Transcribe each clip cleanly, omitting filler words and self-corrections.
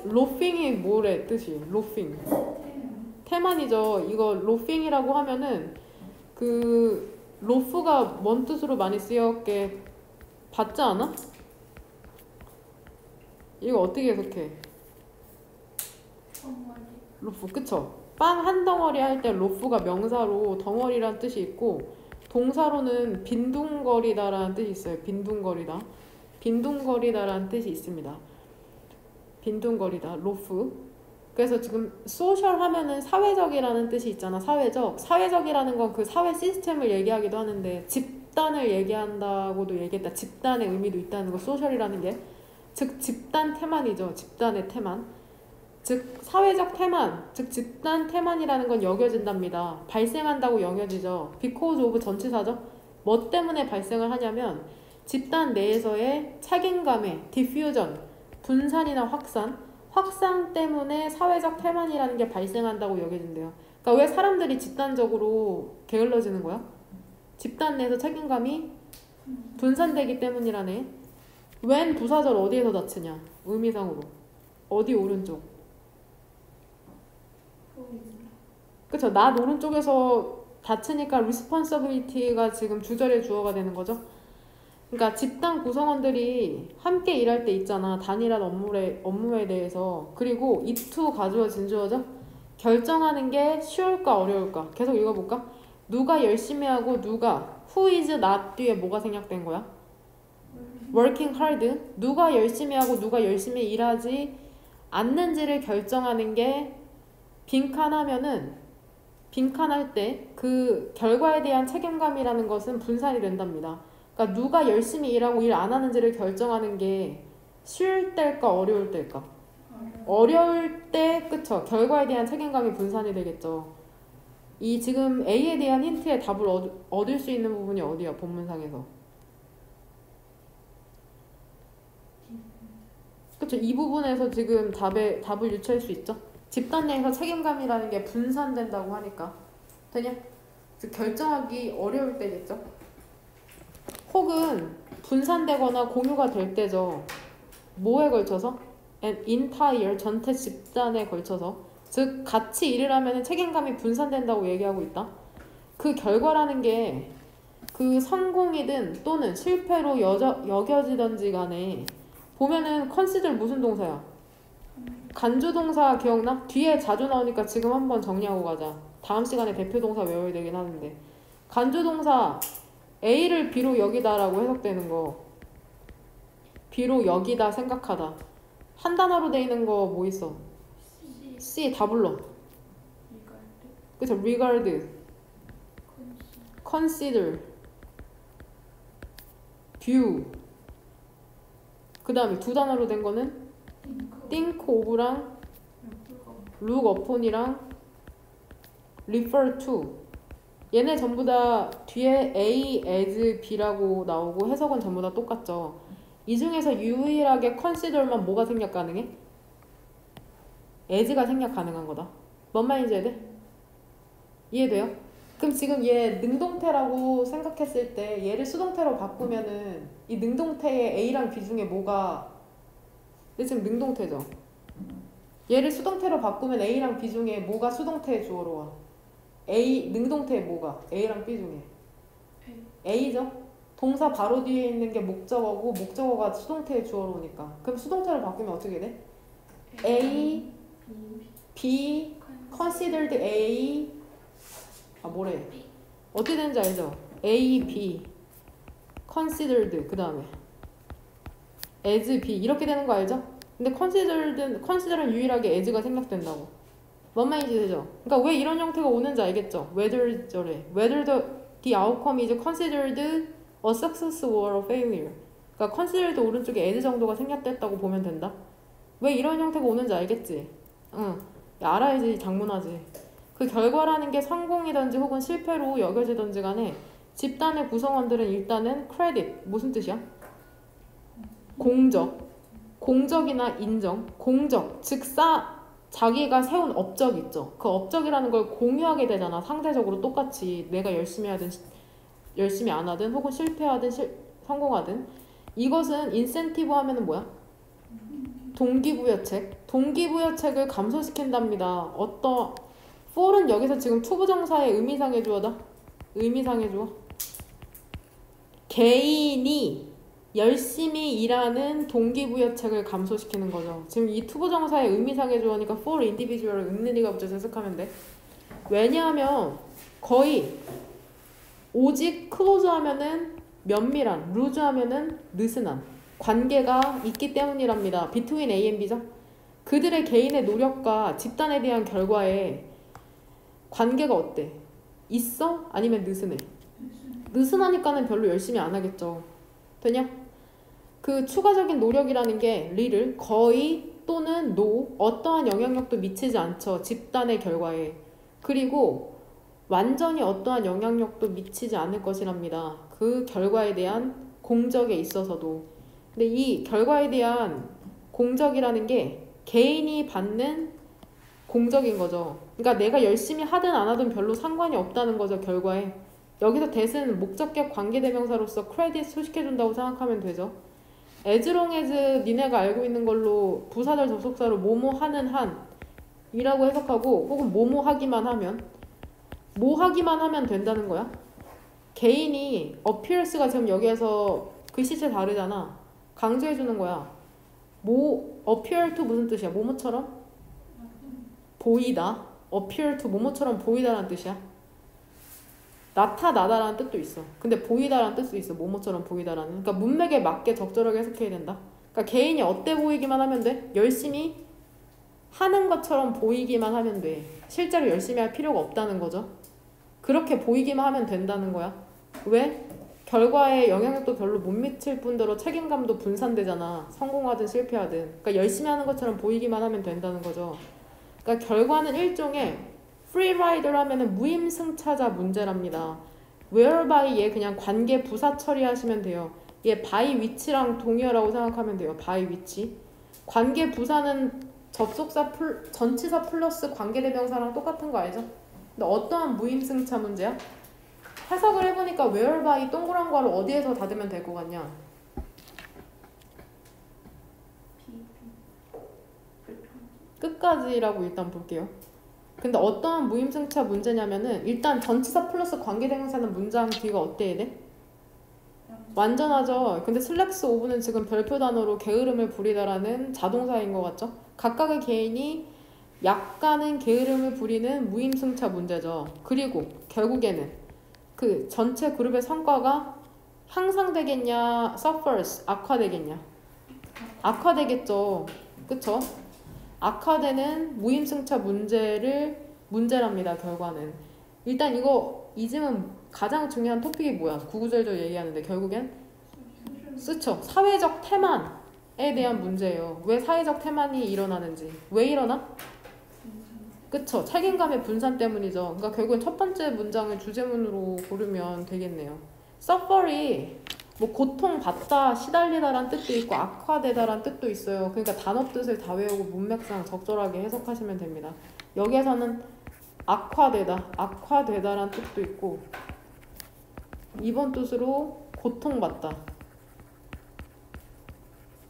로핑이 뭐래 뜻이? 로핑. 태만이죠. 이거 로핑이라고 하면은 그 로프가 뭔 뜻으로 많이 쓰였게 봤지 않아? 이거 어떻게 해석해? 로프 그쵸? 빵 한 덩어리 할 때 로프가 명사로 덩어리란 뜻이 있고 동사로는 빈둥거리다라는 뜻이 있어요. 빈둥거리다. 빈둥거리다라는 뜻이 있습니다. 빈둥거리다. 로프. 그래서 지금 소셜 하면은 사회적이라는 뜻이 있잖아. 사회적. 사회적이라는 건 그 사회 시스템을 얘기하기도 하는데 집단을 얘기한다고도 얘기했다. 집단의 의미도 있다는 거. 소셜이라는 게. 즉 집단 태만이죠. 집단의 태만. 즉 사회적 태만. 즉 집단 태만이라는 건 여겨진답니다. 발생한다고 여겨지죠. because of 전치사죠. 뭐 때문에 발생을 하냐면 집단 내에서의 책임감의 diffusion, 분산이나 확산 때문에 사회적 태만이라는 게 발생한다고 여겨진대요. 그러니까 왜 사람들이 집단적으로 게을러지는 거야? 집단 내에서 책임감이 분산되기 때문이라네. when 부사절 어디에서 닫히냐? 의미상으로. 어디 오른쪽? 그쵸? not 오른쪽에서 닫히니까 responsibility가 지금 주절의 주어가 되는 거죠. 그러니까 집단 구성원들이 함께 일할 때 있잖아. 단일한 업무에 대해서. 그리고 it 가주어진 주어죠. 결정하는 게 쉬울까 어려울까. 계속 읽어볼까? 누가 열심히 하고 누가 who is not 뒤에 뭐가 생략된 거야? working hard. 누가 열심히 하고 누가 열심히 일하지 않는지를 결정하는 게 빈칸할 때 그 결과에 대한 책임감이라는 것은 분산이 된답니다. 그러니까 누가 열심히 일하고 일 안 하는지를 결정하는 게 쉬울 때일까 어려울 때일까? 어려울 때 그쵸? 결과에 대한 책임감이 분산이 되겠죠. 이 지금 A에 대한 힌트의 답을 얻을 수 있는 부분이 어디야? 본문상에서. 그쵸? 이 부분에서 지금 답을 유추할 수 있죠? 집단 내에서 책임감이라는 게 분산된다고 하니까. 되냐? 즉 결정하기 어려울 때겠죠? 혹은 분산되거나 공유가 될 때죠. 뭐에 걸쳐서? an entire 전체 집단에 걸쳐서. 즉 같이 일을 하면 책임감이 분산된다고 얘기하고 있다. 그 결과라는 게 그 성공이든 또는 실패로 여겨지던지 간에 보면은 consider 무슨 동사야? 간주동사 기억나? 뒤에 자주 나오니까 지금 한번 정리하고 가자. 다음 시간에 대표동사 외워야 되긴 하는데 간주동사 A를 B로 여기다라고 해석되는 거. B로 여기다 생각하다. 한 단어로 돼 있는 거 뭐 있어? C 다 불러. 그쵸? regard, consider, view. 그 다음에 두 단어로 된 거는 think of랑 look upon이랑 refer to. 얘네 전부 다 뒤에 A, as, B라고 나오고 해석은 전부 다 똑같죠. 이 중에서 유일하게 consider만 뭐가 생략 가능해? as가 생략 가능한 거다. 뭔 말인지 이해돼요? 그럼 지금 얘 능동태라고 생각했을 때 얘를 수동태로 바꾸면은 이 능동태의 A랑 B 중에 뭐가 근데 지금 능동태죠. 얘를 수동태로 바꾸면 A랑 B 중에 뭐가 수동태의 주어로 와? A 능동태의 뭐가? A랑 B 중에 A죠? 동사 바로 뒤에 있는 게 목적어고 목적어가 수동태의 주어로 오니까 그럼 수동태로 바꾸면 어떻게 돼? A, B, considered A 뭐래? 어떻게 되는지 알죠? A, B, considered 그 다음에 as, B 이렇게 되는 거 알죠? 근데 consider는 유일하게 as가 생략된다고. 뭔 말인지 되죠? 그러니까 왜 이런 형태가 오는지 알겠죠? whether the outcome is considered a success or a failure. 그러니까 considered 오른쪽에 as 정도가 생략됐다고 보면 된다. 왜 이런 형태가 오는지 알겠지? 응. 알아야지 장문하지. 그 결과라는 게 성공이든지 혹은 실패로 여겨지든지 간에 집단의 구성원들은 일단은 credit 무슨 뜻이야? 공적이나 인정, 공적, 즉 자기가 세운 업적 있죠. 그 업적이라는 걸 공유하게 되잖아. 상대적으로 똑같이 내가 열심히 하든 열심히 안 하든 혹은 실패하든 성공하든 이것은 인센티브 하면은 뭐야? 동기부여책. 동기부여책을 감소시킨답니다. for은 여기서 지금 투부정사의 의미상의 주어다. 의미상의 주어. 개인이 열심히 일하는 동기부여책을 감소시키는 거죠. 지금 이 투부정사의 의미상의 주어니까 for individual을 은근히가 붙여서 해석하면 돼. 왜냐하면 거의 오직 close 하면은 면밀한, loose 하면은 느슨한 관계가 있기 때문이랍니다. between A and B죠. 그들의 개인의 노력과 집단에 대한 결과에 관계가 어때? 있어? 아니면 느슨해? 느슨하니까는 별로 열심히 안 하겠죠. 되냐? 그 추가적인 노력이라는 게 리를 거의 또는 no 어떠한 영향력도 미치지 않죠. 집단의 결과에. 그리고 완전히 어떠한 영향력도 미치지 않을 것이랍니다. 그 결과에 대한 공적에 있어서도. 근데 이 결과에 대한 공적이라는 게 개인이 받는 공적인 거죠. 그러니까 내가 열심히 하든 안 하든 별로 상관이 없다는 거죠. 결과에. 여기서 that은 목적격 관계대명사로서 크레딧 소식해준다고 생각하면 되죠. as long as 니네가 알고 있는 걸로 부사절 접속사로 뭐뭐 하는 한 이라고 해석하고 혹은 뭐뭐 하기만 하면 뭐 하기만 하면 된다는 거야. 개인이 appearance가 지금 여기에서 글씨체 다르잖아. 강조해주는 거야. 뭐 appear to 무슨 뜻이야? 뭐뭐처럼? 보이다. appear to 뭐뭐처럼 보이다라는 뜻이야. 나타나다라는 뜻도 있어. 근데 보이다라는 뜻도 있어. 뭐뭐처럼 보이다라는. 그러니까 문맥에 맞게 적절하게 해석해야 된다. 그러니까 개인이 어때 보이기만 하면 돼. 열심히 하는 것처럼 보이기만 하면 돼. 실제로 열심히 할 필요가 없다는 거죠. 그렇게 보이기만 하면 된다는 거야. 왜? 결과에 영향력도 별로 못 미칠 뿐더러 책임감도 분산되잖아. 성공하든 실패하든. 그러니까 열심히 하는 것처럼 보이기만 하면 된다는 거죠. 그러니까 결과는 일종의 freerider 하면은 무임승차자 문제랍니다. whereby 얘 그냥 관계 부사 처리하시면 돼요. 얘 by which랑 동의어라고 생각하면 돼요. by which. 관계 부사는 접속사 전치사 플러스 관계대명사랑 똑같은 거 알죠? 근데 어떠한 무임승차 문제야? 해석을 해보니까 whereby 동그란 괄호 어디에서 닫으면 될 것 같냐? 끝까지라고 일단 볼게요. 근데 어떠한 무임승차 문제냐면은 일단 전치사 플러스 관계대명사는 문장 뒤가 어때야 돼? 완전하죠. 근데 슬랙스 오브는 지금 별표 단어로 게으름을 부리다라는 자동사인 것 같죠? 각각의 개인이 약간은 게으름을 부리는 무임승차 문제죠. 그리고 결국에는 그 전체 그룹의 성과가 향상되겠냐, suffers, 악화되겠냐? 악화되겠죠. 그쵸? 악화되는 무임승차 문제랍니다. 결과는. 일단 이쯤은 가장 중요한 토픽이 뭐야? 구구절절 얘기하는데 결국엔 그쵸? 사회적 태만에 대한 문제예요. 왜 사회적 태만이 일어나는지. 왜 일어나? 그쵸? 책임감의 분산 때문이죠. 그러니까 결국엔 첫 번째 문장을 주제문으로 고르면 되겠네요. suffer이 뭐 고통받다, 시달리다란 뜻도 있고 악화되다란 뜻도 있어요. 그러니까 단어 뜻을 다 외우고 문맥상 적절하게 해석하시면 됩니다. 여기에서는 악화되다란 뜻도 있고 이번 뜻으로 고통받다.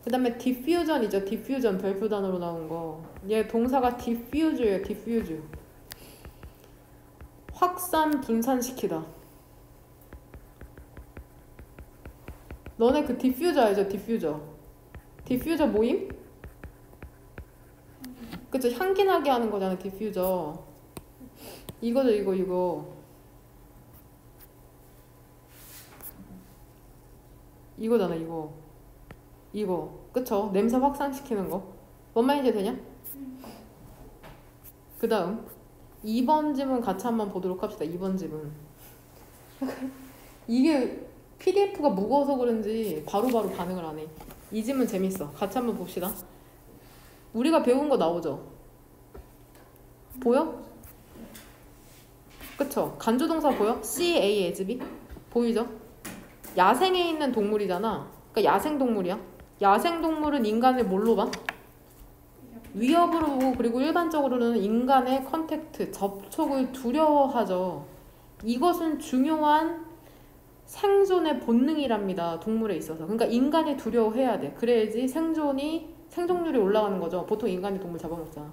그 다음에 diffusion이죠. diffusion 별표 단어로 나온 거. 얘 동사가 diffuse예요. diffuse. 확산, 분산시키다. 너네 그 디퓨저 알죠? 디퓨저 모임? 그쵸? 향기나게 하는 거잖아. 디퓨저. 이거죠. 이거잖아. 이거. 그쵸? 냄새 확산시키는 거. 뭔 말인지 되냐? 그 다음 2번 지문 같이 한번 보도록 합시다. 2번 지문. 이게 PDF가 무거워서 그런지 바로바로 반응을 안 해. 이 지문 재밌어. 같이 한번 봅시다. 우리가 배운 거 나오죠? 보여? 그쵸? 간주동사 보여? CA as B? 보이죠? 야생에 있는 동물이잖아. 그러니까 야생동물이야. 야생동물은 인간을 뭘로 봐? 위협으로 보고 그리고 일반적으로는 인간의 컨택트, 접촉을 두려워하죠. 이것은 중요한 생존의 본능이랍니다. 동물에 있어서. 그러니까 인간이 두려워해야 돼. 그래야지 생존율이 올라가는 거죠. 보통 인간이 동물 잡아먹잖아.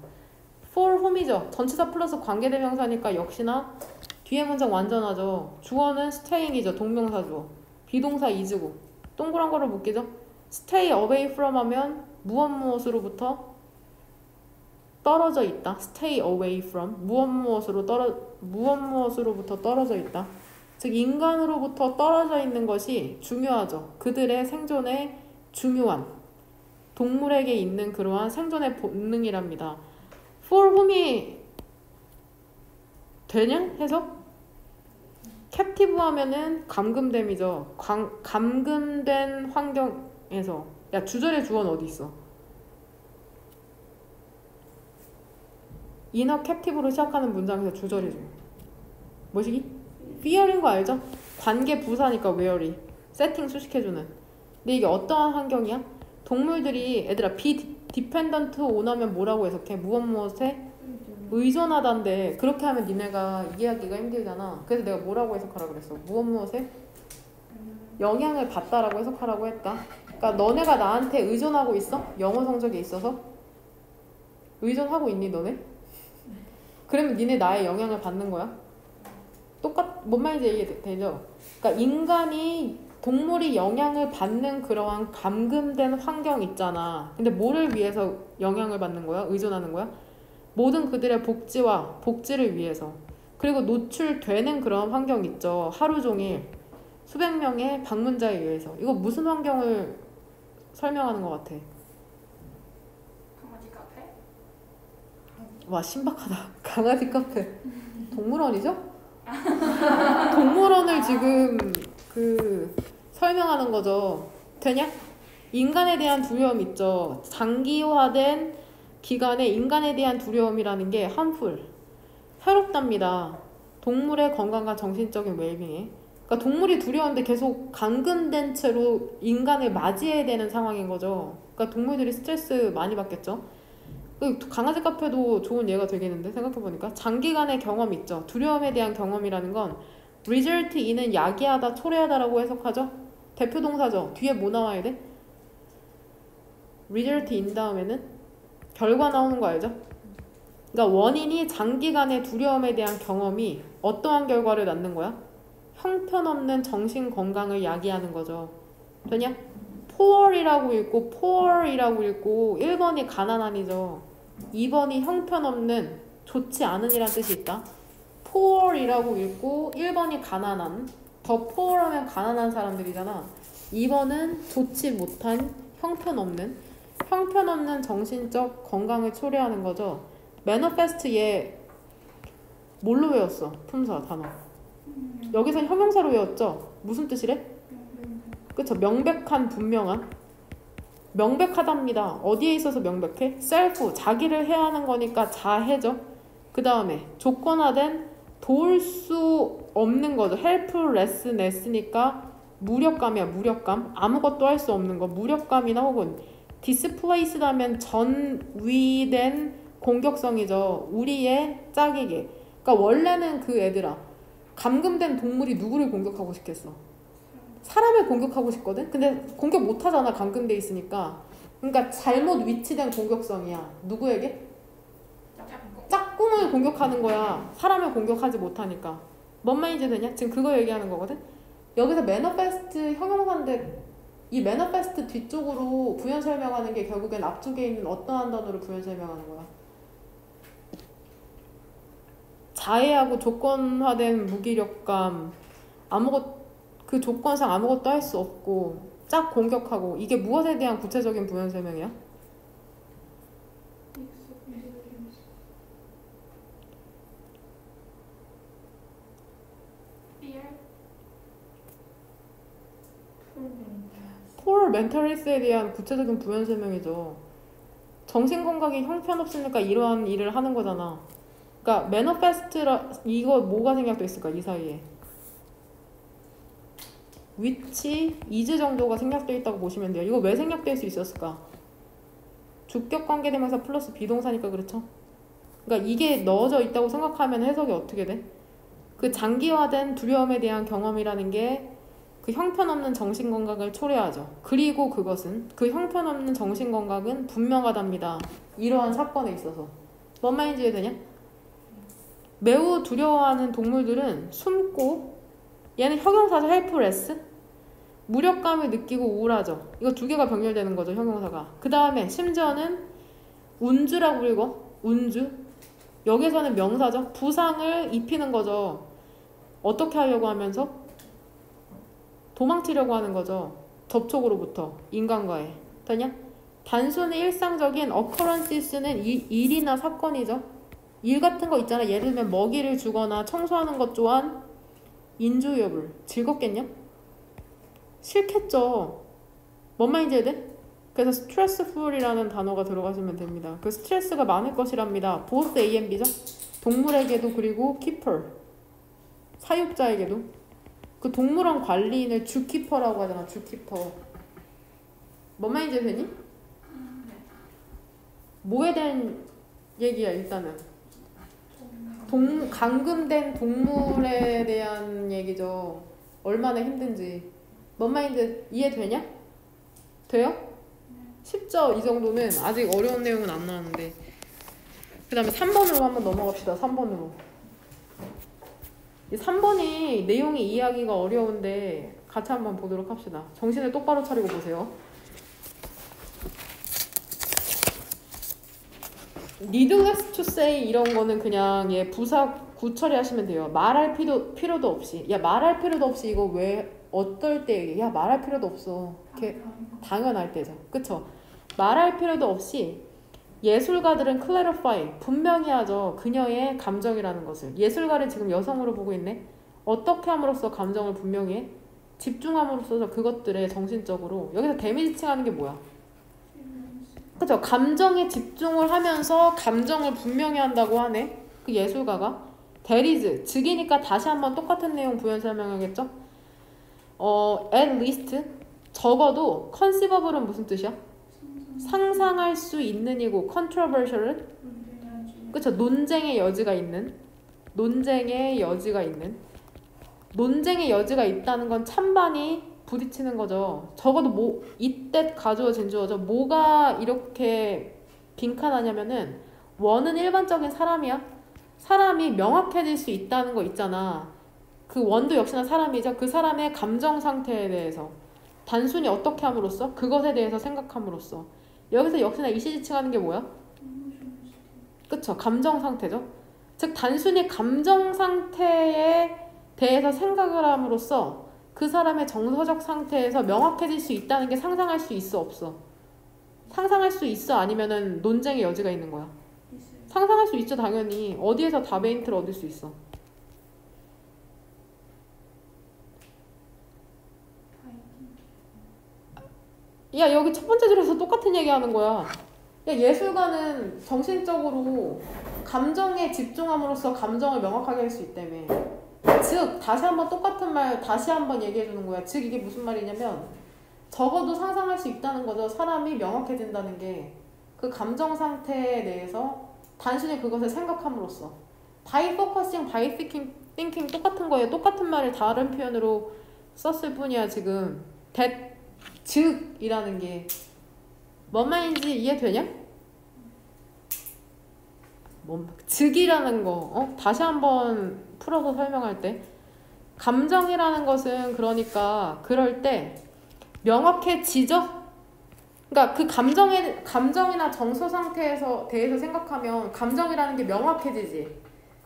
for whom이죠. 전치사 플러스 관계대명사니까 역시나 뒤에 문장 완전하죠. 주어는 staying이죠. 동명사 주어. 비동사 is고. 동그란 거로 묶이죠. stay away from 하면 무엇 무엇으로부터 떨어져 있다. stay away from 무엇 무엇으로부터 떨어져 있다. 즉 인간으로부터 떨어져 있는 것이 중요하죠. 그들의 생존에 중요한 동물에게 있는 그러한 생존의 본능이랍니다. for whom이 되냐? 해석? captive 하면은 감금됨이죠. 감금된 환경에서. 야, 주절의 주어는 어디 있어? inner captive로 시작하는 문장에서 주절의 주어. 뭐시기? fear인 거 알죠? 관계 부사니까 where이. 세팅 수식해주는. 근데 이게 어떠한 환경이야? 동물들이 얘들아 be dependent on 하면 뭐라고 해석해? 무엇에? 의존하단데 그렇게 하면 니네가 이해하기가 힘들잖아. 그래서 내가 뭐라고 해석하라고 그랬어? 무엇에? 영향을 받다라고 해석하라고 했다. 그러니까 너네가 나한테 의존하고 있어? 영어 성적에 있어서? 의존하고 있니 너네? 그러면 니네 나의 영향을 받는 거야? 뭔 말인지 이해되죠? 그러니까 인간이 동물이 영향을 받는 그러한 감금된 환경 있잖아. 근데 뭐를 위해서 영향을 받는 거야? 의존하는 거야? 모든 그들의 복지를 위해서. 그리고 노출되는 그런 환경 있죠. 하루 종일 수백 명의 방문자에 의해서. 이거 무슨 환경을 설명하는 것 같아? 강아지 카페? 와, 신박하다. 강아지 카페. 동물원이죠? 동물원을 지금 설명하는 거죠. 되냐? 인간에 대한 두려움 있죠. 장기화된 기간에 인간에 대한 두려움이라는 게 harmful, 해롭답니다. 동물의 건강과 정신적인 웰빙에. 그러니까 동물이 두려운데 계속 감금된 채로 인간을 맞이해야 되는 상황인 거죠. 그러니까 동물들이 스트레스 많이 받겠죠. 강아지 카페도 좋은 예가 되겠는데 생각해보니까 장기간의 경험 있죠. 두려움에 대한 경험이라는 건 result in은 야기하다, 초래하다라고 해석하죠. 대표 동사죠. 뒤에 뭐 나와야 돼? result in 다음에는 결과 나오는 거 알죠? 그러니까 원인이 장기간의 두려움에 대한 경험이 어떠한 결과를 낳는 거야? 형편없는 정신 건강을 야기하는 거죠. 되냐? poor이라고 읽고 1번이 가난한이죠. 2번이 형편없는 좋지 않은이란 뜻이 있다. poor이라고 읽고 1번이 가난한. 더 poor하면 가난한 사람들이잖아. 2번은 좋지 못한 형편없는 정신적 건강을 초래하는 거죠. manifest 얘 뭘로 외웠어? 품사 단어. 여기서 형용사로 외웠죠? 무슨 뜻이래? 그쵸? 명백한, 분명한. 명백하답니다. 어디에 있어서 명백해? self, 자기를 해야 하는 거니까 자해죠. 그 다음에 조건화된 도울 수 없는 거죠. helplessness니까 무력감이야. 무력감. 아무것도 할 수 없는 거. 무력감이나 혹은 displaced하면 전위된 공격성이죠. 우리의 짝에게. 그러니까 원래는 그 애들아, 감금된 동물이 누구를 공격하고 싶겠어? 사람을 공격하고 싶거든? 근데 공격 못하잖아. 감금돼 있으니까. 그러니까 잘못 위치된 공격성이야. 누구에게? 짝꿍을 공격하는 거야. 사람을 공격하지 못하니까. 뭔 말인지 되냐? 지금 그거 얘기하는 거거든? 여기서 manifest 형용사인데 이 manifest 뒤쪽으로 부연 설명하는 게 결국엔 앞쪽에 있는 어떠한 단어를 부연 설명하는 거야? 자해하고 조건화된 무기력감, 그 조건상 아무것도 할 수 없고 짝 공격하고. 이게 무엇에 대한 구체적인 부연 설명이야? poor mental health에 대한 구체적인 부연 설명이죠. 정신건강이 형편없으니까 이러한 일을 하는 거잖아. 그러니까 manifest라 이거 뭐가 생략돼 있을까? 이 사이에 which, is 정도가 생략돼 있다고 보시면 돼요. 이거 왜 생략될 수 있었을까? 주격 관계대명사 플러스 비동사니까 그렇죠? 그러니까 이게 넣어져 있다고 생각하면 해석이 어떻게 돼? 그 장기화된 두려움에 대한 경험이라는 게 그 형편없는 정신건강을 초래하죠. 그리고 그것은 그 형편없는 정신건강은 분명하답니다. 이러한 사건에 있어서. 뭔 말인지 이해되냐? 매우 두려워하는 동물들은 숨고, 얘는 형용사죠. helpless. 무력감을 느끼고 우울하죠. 이거 두 개가 병렬되는 거죠. 형용사가. 그 다음에 심지어는 운주라고 읽어. 운주. 여기서는 명사죠. 부상을 입히는 거죠. 어떻게 하려고 하면서? 도망치려고 하는 거죠. 접촉으로부터 인간과의. 되냐? 단순히 일상적인 occurrences는 일이나 사건이죠. 일 같은 거 있잖아. 예를 들면 먹이를 주거나 청소하는 것 또한 enjoyable. 즐겁겠냐? 싫겠죠. 뭔 말인지 이해돼? 그래서 stressful이라는 단어가 들어가시면 됩니다. 그 스트레스가 많을 것이랍니다. both A and B죠. 동물에게도 그리고 keeper. 사육자에게도. 그 동물원 관리인을 주키퍼라고 하잖아. 주키퍼. 뭔 말인지 이해되니? 뭐에 대한 얘기야 일단은. 감금된 동물에 대한 얘기죠. 얼마나 힘든지. 뭔 말인지 이해되냐? 돼요? 쉽죠? 이 정도는 아직 어려운 내용은 안 나왔는데. 그 다음에 3번으로 한번 넘어갑시다. 3번으로. 이 3번이 내용이 이해하기가 어려운데 같이 한번 보도록 합시다. 정신을 똑바로 차리고 보세요. needless to say 이런 거는 그냥 얘 부사 구처리 하시면 돼요. 말할 필요도 없이. 야 말할 필요도 없이 이거 왜 어떨 때 얘기해? 야 말할 필요도 없어. 이렇게 당연할 때죠. 그쵸? 말할 필요도 없이 예술가들은 clarify 분명히 하죠. 그녀의 감정이라는 것을. 예술가를 지금 여성으로 보고 있네. 어떻게 함으로써 감정을 분명히 해? 집중함으로써 그것들에 정신적으로. 여기서 데미지칭 하는 게 뭐야? 그쵸? 감정에 집중을 하면서 감정을 분명히 한다고 하네. 그 예술가가. there is 즉이니까 다시 한번 똑같은 내용 부연 설명하겠죠? at least 적어도 conceivable은 무슨 뜻이야? 상상할 수 있는 이고 controversial은? 그쵸? 논쟁의 여지가 있는. 논쟁의 여지가 있는. 논쟁의 여지가 있다는 건 찬반이 부딪히는 거죠. 적어도 뭐 이때 가주어진 주어죠. 뭐가 이렇게 빈칸하냐면은 원은 일반적인 사람이야. 사람이 명확해질 수 있다는 거 있잖아. 그 원도 역시나 사람이죠. 그 사람의 감정 상태에 대해서 단순히 어떻게 함으로써 그것에 대해서 생각함으로써 여기서 역시나 이시지칭하는 게 뭐야? 그쵸? 감정 상태죠. 즉 단순히 감정 상태에 대해서 생각을 함으로써 그 사람의 정서적 상태에서 명확해질 수 있다는 게 상상할 수 있어 없어? 상상할 수 있어 아니면은 논쟁의 여지가 있는 거야? 상상할 수 있죠 당연히. 어디에서 답의 힌트를 얻을 수 있어? 야 여기 첫 번째 줄에서 똑같은 얘기 하는 거야. 야 예술가는 정신적으로 감정에 집중함으로써 감정을 명확하게 할 수 있다며. 즉 다시 한번 똑같은 말 다시 한번 얘기해 주는 거야. 즉 이게 무슨 말이냐면 적어도 상상할 수 있다는 거죠. 사람이 명확해진다는 게 그 감정 상태에 대해서 단순히 그것을 생각함으로써. by focusing, by thinking 똑같은 거예요. 똑같은 말을 다른 표현으로 썼을 뿐이야 지금. that 즉이라는 게 뭔 말인지 이해되냐? 즉이라는 거 다시 한번 풀어서 설명할 때 감정이라는 것은 그러니까 그럴 때 명확해지죠? 그러니까 그 감정이나 정서 상태에서 대해서 생각하면 감정이라는 게 명확해지지.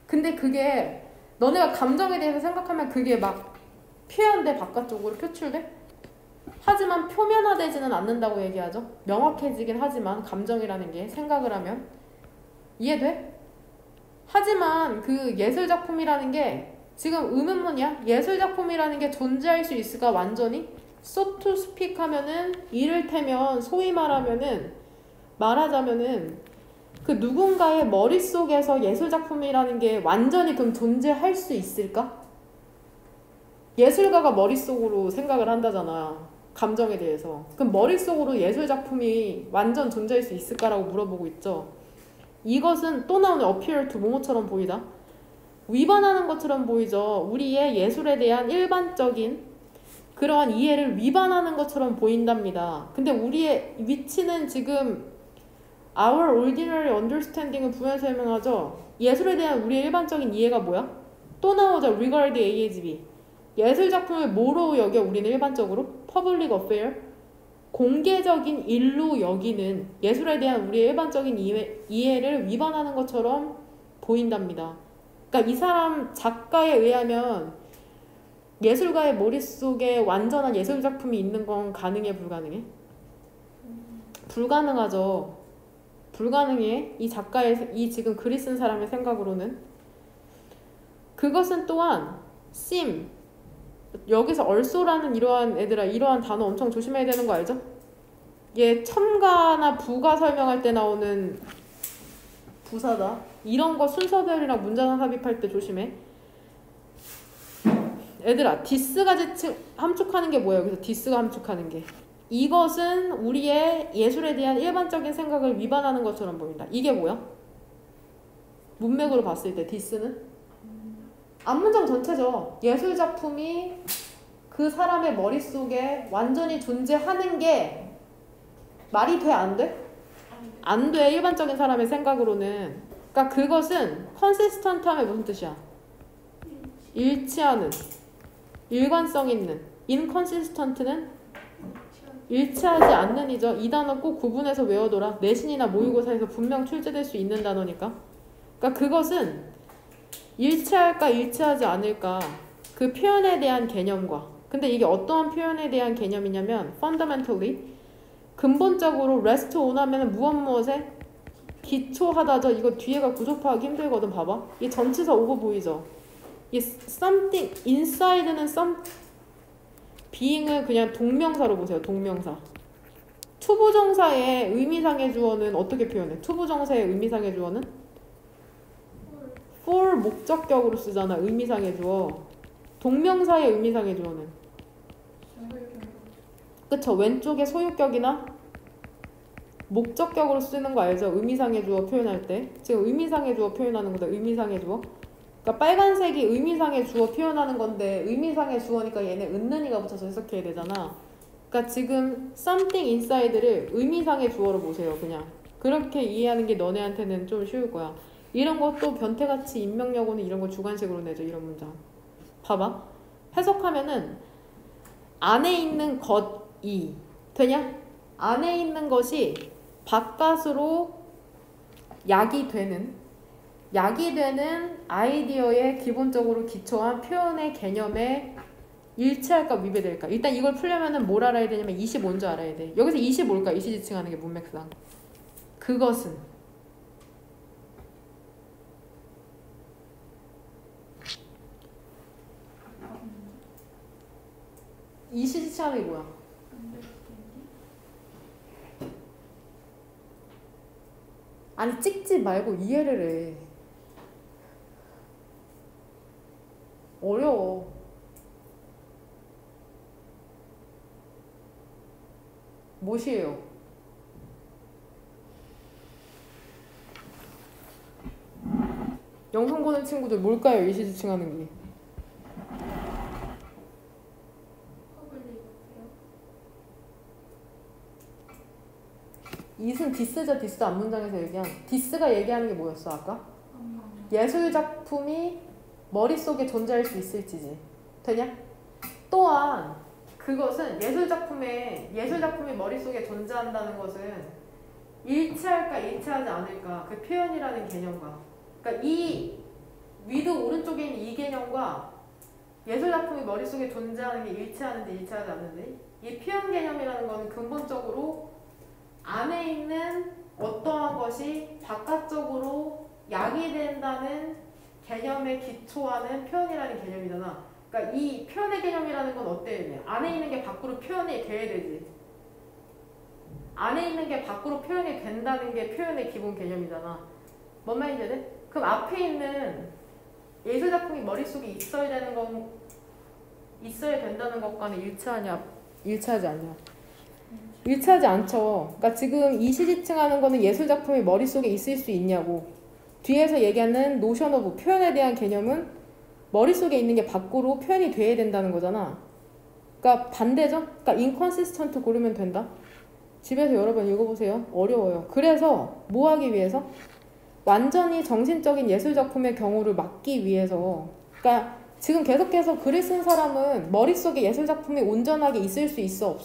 근데 그게 너네가 감정에 대해서 생각하면 그게 막 표현돼 바깥쪽으로 표출돼? 하지만 표면화되지는 않는다고 얘기하죠. 명확해지긴 하지만 감정이라는 게 생각을 하면. 이해돼? 하지만 그 예술작품이라는 게 지금 의문문이야. 예술작품이라는 게 존재할 수 있을까 완전히? so to speak 하면은 이를테면 소위 말하자면은 그 누군가의 머릿속에서 예술작품이라는 게 완전히 그럼 존재할 수 있을까? 예술가가 머릿속으로 생각을 한다잖아. 감정에 대해서. 그럼 머릿속으로 예술작품이 완전 존재할 수 있을까라고 물어보고 있죠. 이것은 또 나오는 appear to 뭐뭐처럼 보이다. 위반하는 것처럼 보이죠. 우리의 예술에 대한 일반적인 그러한 이해를 위반하는 것처럼 보인답니다. 근데 우리의 위치는 지금 our ordinary understanding을 부연 설명하죠. 예술에 대한 우리의 일반적인 이해가 뭐야? 또 나오죠. regard A as B. 예술 작품을 뭐로 여겨 우리는 일반적으로? public affair. 공개적인 일로 여기는 예술에 대한 우리의 일반적인 이해를 위반하는 것처럼 보인답니다. 그러니까 이 사람 작가에 의하면 예술가의 머릿속에 완전한 예술 작품이 있는 건 가능해, 불가능해? 불가능하죠. 불가능해. 이 작가의, 이 지금 글이 쓴 사람의 생각으로는. 그것은 또한 seem, 여기서 also라는 이러한 애들아, 이러한 단어 엄청 조심해야 되는 거 알죠? 얘 첨가나 부가 설명할 때 나오는 부사다. 이런 거 순서별이랑 문장을 삽입할 때 조심해. 얘들아, 디스가 함축하는 게 뭐예요? 여기서 디스가 함축하는 게. 이것은 우리의 예술에 대한 일반적인 생각을 위반하는 것처럼 보인다. 이게 뭐야? 문맥으로 봤을 때 디스는? 앞문장 전체죠. 예술 작품이 그 사람의 머릿속에 완전히 존재하는 게 말이 돼? 안 돼? 안 돼. 일반적인 사람의 생각으로는. 그러니까 그것은 consistent 하면 무슨 뜻이야? 일치하는. 일관성 있는. inconsistent는 일치하지 않는 이죠. 이 단어 꼭 구분해서 외워둬라. 내신이나 모의고사에서 분명 출제될 수 있는 단어니까. 그러니까 그것은 일치할까 일치하지 않을까 그 표현에 대한 개념과, 근데 이게 어떠한 표현에 대한 개념이냐면 fundamentally 근본적으로 rest on 하면 무엇에 기초하다죠. 이거 뒤에가 구조파하기 힘들거든. 봐봐. 이 전치사 오버 보이죠. 이 something inside는 some being을 그냥 동명사로 보세요. 동명사. 투부정사의 의미상의 주어는 어떻게 표현해? 투부정사의 의미상의 주어는 for 목적격으로 쓰잖아. 의미상의 주어. 동명사의 의미상의 주어는 그쵸. 왼쪽에 소유격이나 목적격으로 쓰는 거 알죠? 의미상의 주어 표현할 때. 지금 의미상의 주어 표현하는 거다. 의미상의 주어. 그러니까 빨간색이 의미상의 주어 표현하는 건데 의미상의 주어니까 얘네 은는이가 붙여서 해석해야 되잖아. 그러니까 지금 something inside를 의미상의 주어로 보세요. 그냥. 그렇게 이해하는 게 너네한테는 좀 쉬울 거야. 이런 것도 변태같이 인명여고는 이런 거 주관식으로 내죠. 이런 문장. 봐봐. 해석하면은 안에 있는 것이 되냐? 안에 있는 것이 바깥으로 약이 되는 아이디어에 기본적으로 기초한 표현의 개념에 일치할까 위배될까? 일단 이걸 풀려면은 뭘 알아야 되냐면 25인줄 알아야 돼. 여기서 25일까? 이시지칭하는 게 문맥상. 그것은 이시지칭하는 게 뭐야? 아니 찍지 말고 이해를 해. 어려워. 무엇이에요? 영상 보는 친구들 뭘까요? 이시지칭하는 게. 이승 디스죠. 디스 앞문장에서 얘기한. 디스가 얘기하는 게 뭐였어 아까? 예술 작품이 머릿속에 존재할 수 있을지지. 되냐? 또한 그것은 예술 작품이 머릿속에 존재한다는 것은 일치할까 일치하지 않을까 그 표현이라는 개념과, 그러니까 이 위도 오른쪽에 있는 이 개념과 예술 작품이 머릿속에 존재하는 게 일치하는지 일치하지 않는지, 이 표현 개념이라는 거는 근본적으로 안에 있는 어떠한 것이 바깥쪽으로 야기된다는 개념에 기초하는 표현이라는 개념이잖아. 그러니까 이 표현의 개념이라는 건 어때? 안에 있는 게 밖으로 표현이 돼야 되지. 안에 있는 게 밖으로 표현이 된다는 게 표현의 기본 개념이잖아. 뭔 말인지 돼? 그럼 앞에 있는 예술작품이 머릿속에 있어야 된다는 것과는 일치하냐? 일치하지 않냐? 일치하지 않죠. 그러니까 지금 이시지칭하는 거는 예술작품이 머릿속에 있을 수 있냐고. 뒤에서 얘기하는 노션 오브 표현에 대한 개념은 머릿속에 있는 게 밖으로 표현이 돼야 된다는 거잖아. 그러니까 반대죠? 그러니까 inconsistent 고르면 된다. 집에서 여러 번 읽어보세요. 어려워요. 그래서 뭐 하기 위해서? 완전히 정신적인 예술작품의 경우를 막기 위해서. 그러니까 지금 계속해서 글을 쓴 사람은 머릿속에 예술작품이 온전하게 있을 수 있어?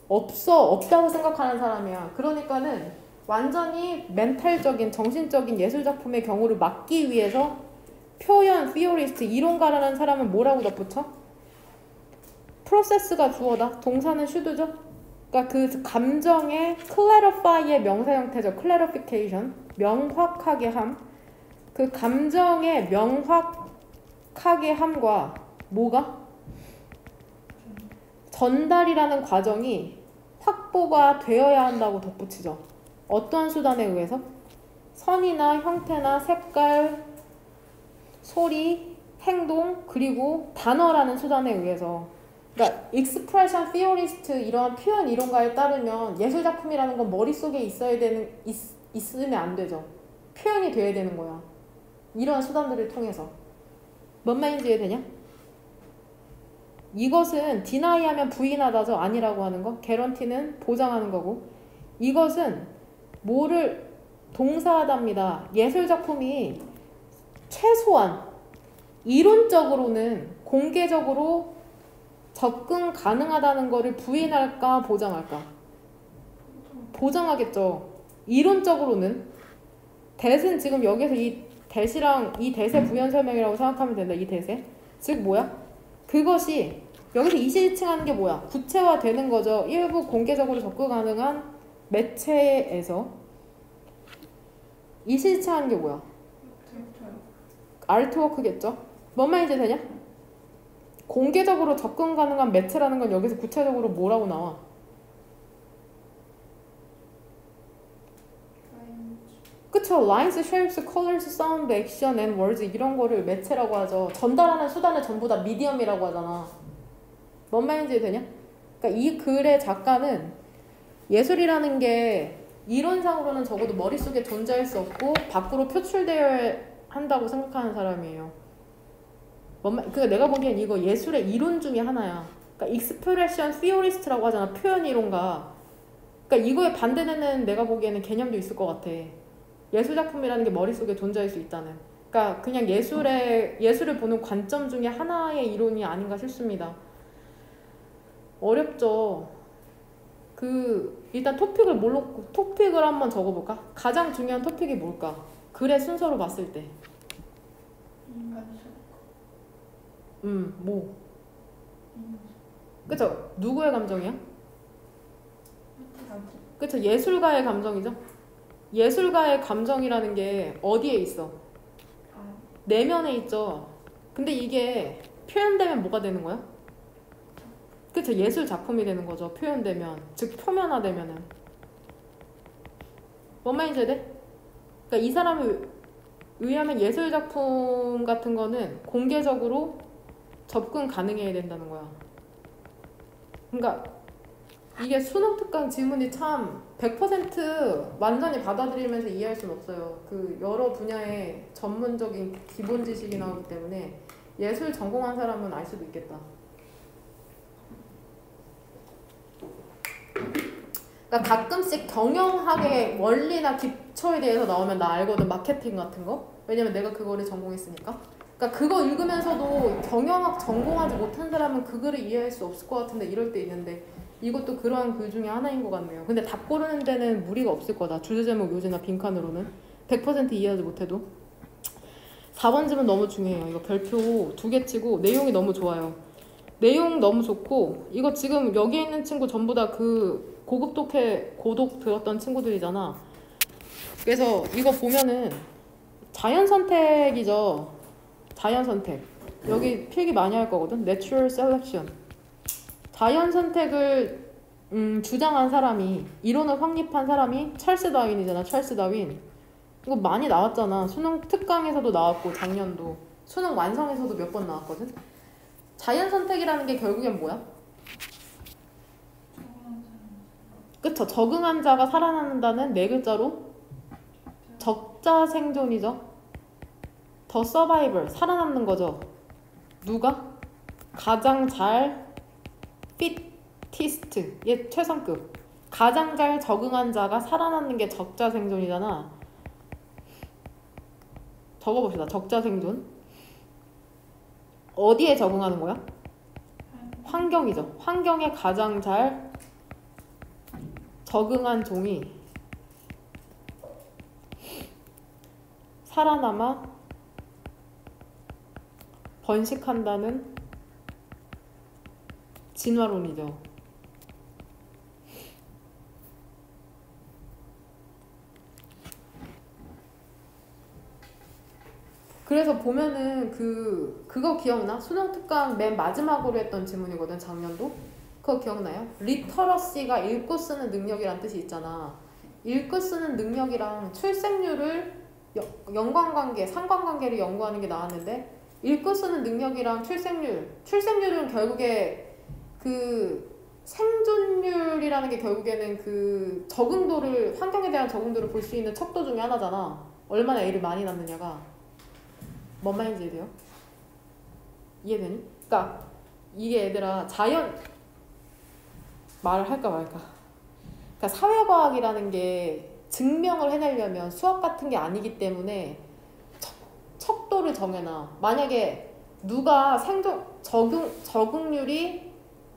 없어? 없다고 생각하는 사람이야. 그러니까는 완전히 멘탈적인, 정신적인 예술작품의 경우를 막기 위해서 표현, theorist, 이론가라는 사람은 뭐라고 덧붙여? 프로세스가 주어다. 동사는 should죠. 그러니까 그 감정의 clarify의 명사 형태죠. clarification. 명확하게 함. 그 감정의 명확하게 함과 뭐가? 전달이라는 과정이 확보가 되어야 한다고 덧붙이죠. 어떠한 수단에 의해서? 선이나 형태나 색깔, 소리, 행동, 그리고 단어라는 수단에 의해서. 그러니까 expression theorist 이러한 표현 이론가에 따르면 예술작품이라는 건 머릿속에 있으면 안 되죠. 표현이 돼야 되는 거야. 이러한 수단들을 통해서. 뭔 말인지 이해되냐? 이것은 deny 하면 부인하다죠. 아니라고 하는 거. guarantee는 보장하는 거고. 이것은 뭐를 동사하답니다. 예술작품이 최소한 이론적으로는 공개적으로 접근 가능하다는 거를 부인할까 보장할까? 보장하겠죠. 이론적으로는. 대신 지금 여기서 이 대시랑 이 대세 부연 설명이라고 생각하면 된다. 이 대세. 즉 뭐야? 그것이 여기서 이시지칭하는 게 뭐야? 구체화되는 거죠. 일부 공개적으로 접근 가능한 매체에서. 이시지칭하는 게 뭐야? 아트워크겠죠. 뭔 말인지 되냐? 공개적으로 접근 가능한 매체라는 건 여기서 구체적으로 뭐라고 나와? 그쵸? lines, shapes, colors, sound, action, and words 이런 거를 매체라고 하죠. 전달하는 수단을 전부 다 미디엄이라고 하잖아. 뭔 말인지 되냐? 그러니까 이 글의 작가는 예술이라는 게 이론상으로는 적어도 머릿속에 존재할 수 없고 밖으로 표출되어야 한다고 생각하는 사람이에요. 그러니까 내가 보기엔 이거 예술의 이론 중에 하나야. 그러니까 expression theorist라고 하잖아. 표현 이론가. 그러니까 이거에 반대되는 내가 보기에는 개념도 있을 것 같아. 예술작품이라는 게 머릿속에 존재할 수 있다는. 그러니까 그냥 예술을 보는 관점 중에 하나의 이론이 아닌가 싶습니다. 어렵죠. 일단 토픽을 한번 적어볼까? 가장 중요한 토픽이 뭘까? 글의 순서로 봤을 때. 뭐? 그쵸? 누구의 감정이야? 그쵸? 예술가의 감정이죠? 예술가의 감정이라는 게 어디에 있어? 내면에 있죠. 근데 이게 표현되면 뭐가 되는 거야? 그쵸? 예술 작품이 되는 거죠. 표현되면. 즉 표면화되면은. 뭔 말인지 돼? 그러니까 이 사람에 의하면 예술 작품 같은 거는 공개적으로 접근 가능해야 된다는 거야. 그러니까 이게 수능 특강 지문이 참 100% 완전히 받아들이면서 이해할 수는 없어요. 여러 분야의 전문적인 기본 지식이 나오기 때문에 예술 전공한 사람은 알 수도 있겠다. 그러니까 가끔씩 경영학의 원리나 기초에 대해서 나오면 나 알거든. 마케팅 같은 거. 왜냐면 내가 그거를 전공했으니까. 그러니까 그거 읽으면서도 경영학 전공하지 못한 사람은 그 글을 이해할 수 없을 것 같은데 이럴 때 있는데 이것도 그러한 글 중에 하나인 것 같네요. 근데 답 고르는 데는 무리가 없을 거다. 주제제목, 요지나 빈칸으로는 100% 이해하지 못해도. 4번집은 너무 중요해요. 이거 별표 2개 치고 내용이 너무 좋아요. 내용 너무 좋고 이거 지금 여기 있는 친구 전부 다 고급 고독 들었던 친구들이잖아. 그래서 이거 보면은 자연 선택이죠. 자연 선택. 여기 필기 많이 할 거거든. Natural Selection. 자연 선택을 주장한 사람이, 이론을 확립한 사람이 찰스 다윈이잖아. 찰스 다윈. 이거 많이 나왔잖아. 수능 특강에서도 나왔고 작년도. 수능 완성에서도 몇 번 나왔거든. 자연 선택이라는 게 결국엔 뭐야? 그쵸. 적응한 자가 살아남는다는 네 글자로 적자 생존이죠. 더 서바이벌. 살아남는 거죠. 누가? 가장 잘 피티스트 얘 최상급 가장 잘 적응한 자가 살아남는 게 적자 생존이잖아. 적어봅시다. 적자 생존 어디에 적응하는 거야? 환경이죠. 환경에 가장 잘 적응한 종이 살아남아 번식한다는 진화론이죠. 그래서 보면은 그거 기억나? 수능 특강 맨 마지막으로 했던 지문이거든, 작년도. 그거 기억나요? 리터러시가 읽고 쓰는 능력이란 뜻이 있잖아. 읽고 쓰는 능력이랑 출생률을 연관관계, 상관관계를 연구하는 게 나왔는데 읽고 쓰는 능력이랑 출생률은 결국에 그 생존율이라는 게 결국에는 그 적응도를 환경에 대한 적응도를 볼 수 있는 척도 중에 하나잖아. 얼마나 애를 많이 낳느냐가. 뭔 말인지 이해돼요? 이해되니? 그러니까 이게 얘들아 자연 말을 할까 말까. 그러니까 사회과학이라는 게 증명을 해내려면 수학 같은 게 아니기 때문에 척도를 정해놔. 만약에 누가 적응률이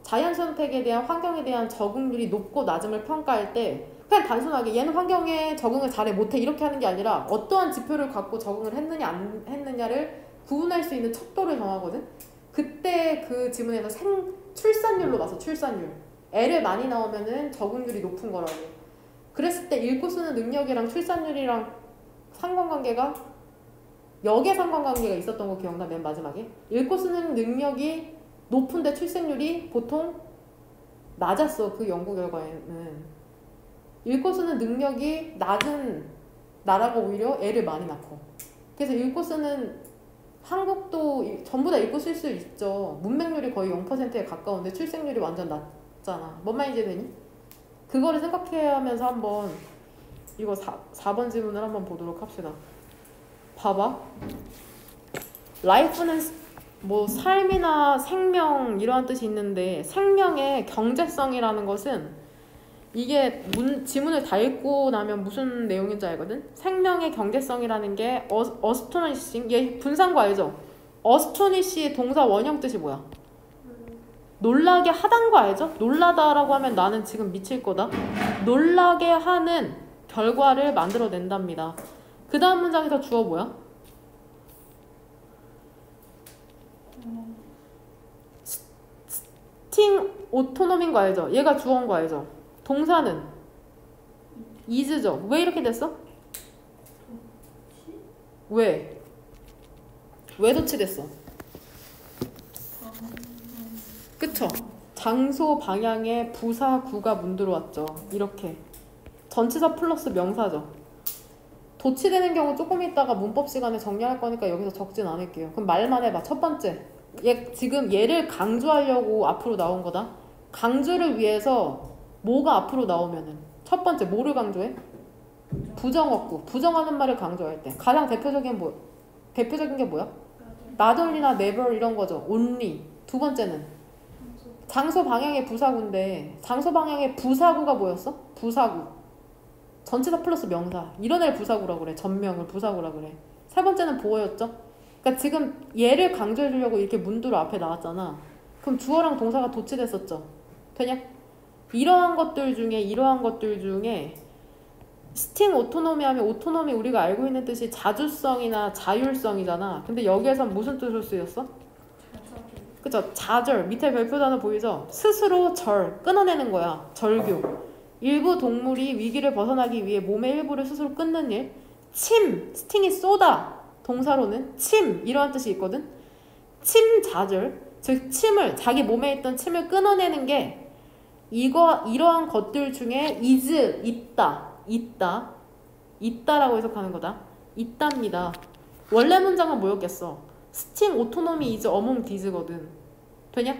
자연 선택에 대한 환경에 대한 적응률이 높고 낮음을 평가할 때 그냥 단순하게 얘는 환경에 적응을 잘해 못해 이렇게 하는 게 아니라 어떠한 지표를 갖고 적응을 했느냐 안 했느냐를 구분할 수 있는 척도를 정하거든. 그때 그 지문에서 출산율로 봐서 출산율 애를 많이 낳으면은 적응률이 높은 거라고. 그랬을 때 읽고 쓰는 능력이랑 출산율이랑 상관관계가 역의 상관관계가 있었던 거 기억나? 맨 마지막에 읽고 쓰는 능력이 높은데 출생률이 보통 낮았어. 그 연구 결과에는 읽고 쓰는 능력이 낮은 나라가 오히려 애를 많이 낳고. 그래서 읽고 쓰는 한국도 전부 다 읽고 쓸 수 있죠. 문맹률이 거의 0%에 가까운데 출생률이 완전 낮잖아. 뭔 말인지 되니? 그거를 생각하면서 한번 이거 4번 질문을 한번 보도록 합시다. 봐봐. life는 뭐 삶이나 생명 이러한 뜻이 있는데 생명의 경제성이라는 것은 이게 지문을 다 읽고 나면 무슨 내용인지 알거든? 생명의 경제성이라는 게 어스토니싱 얘 분사한 거 알죠? 어스토니시의 동사 원형 뜻이 뭐야? 놀라게 하단 거 알죠? 놀라다라고 하면 나는 지금 미칠 거다. 놀라게 하는 결과를 만들어낸답니다. 그 다음 문장에서 주어 뭐야? 스팅 오토놈인 거 알죠? 얘가 주어인 거 알죠? 동사는 is죠. 왜 이렇게 됐어? 왜? 왜 도치됐어? 그쵸? 장소 방향에 부사구가 문들어왔죠. 이렇게 전치사 플러스 명사죠. 도치되는 경우 조금 있다가 문법 시간에 정리할 거니까 여기서 적진 않을게요. 그럼 말만 해봐. 첫 번째 지금 얘를 강조하려고 앞으로 나온 거다. 강조를 위해서 뭐가 앞으로 나오면은 첫 번째 뭐를 강조해? 부정어구. 부정하는 말을 강조할 때 가장 대표적인 게 뭐야? not only나 never 이런 거죠. only. 두 번째는 장소 방향의 부사구인데 장소 방향의 부사구가 뭐였어? 부사구. 전치사 플러스 명사. 이런 애를 부사구라고 그래. 전명을 부사구라고 그래. 세 번째는 보어였죠. 그러니까 지금 얘를 강조해 주려고 이렇게 문두로 앞에 나왔잖아. 그럼 주어랑 동사가 도치됐었죠. 되냐? 이러한 것들 중에 스팅 오토노미 하면 오토노미 우리가 알고 있는 뜻이 자주성이나 자율성이잖아. 근데 여기에선 무슨 뜻으로 쓰였어? 그쵸? 좌절. 밑에 별표 단어 보이죠? 스스로 끊어내는 거야. 절교. 일부 동물이 위기를 벗어나기 위해 몸의 일부를 스스로 끊는 일. 스팅이 쏘다. 동사로는 이러한 뜻이 있거든. 좌절. 즉 자기 몸에 있던 침을 끊어내는 게 이러한 것들 중에 있다라고 해석하는 거다. 있답니다. 원래 문장은 뭐였겠어? 스팅 오토노미 is among these거든. 되냐?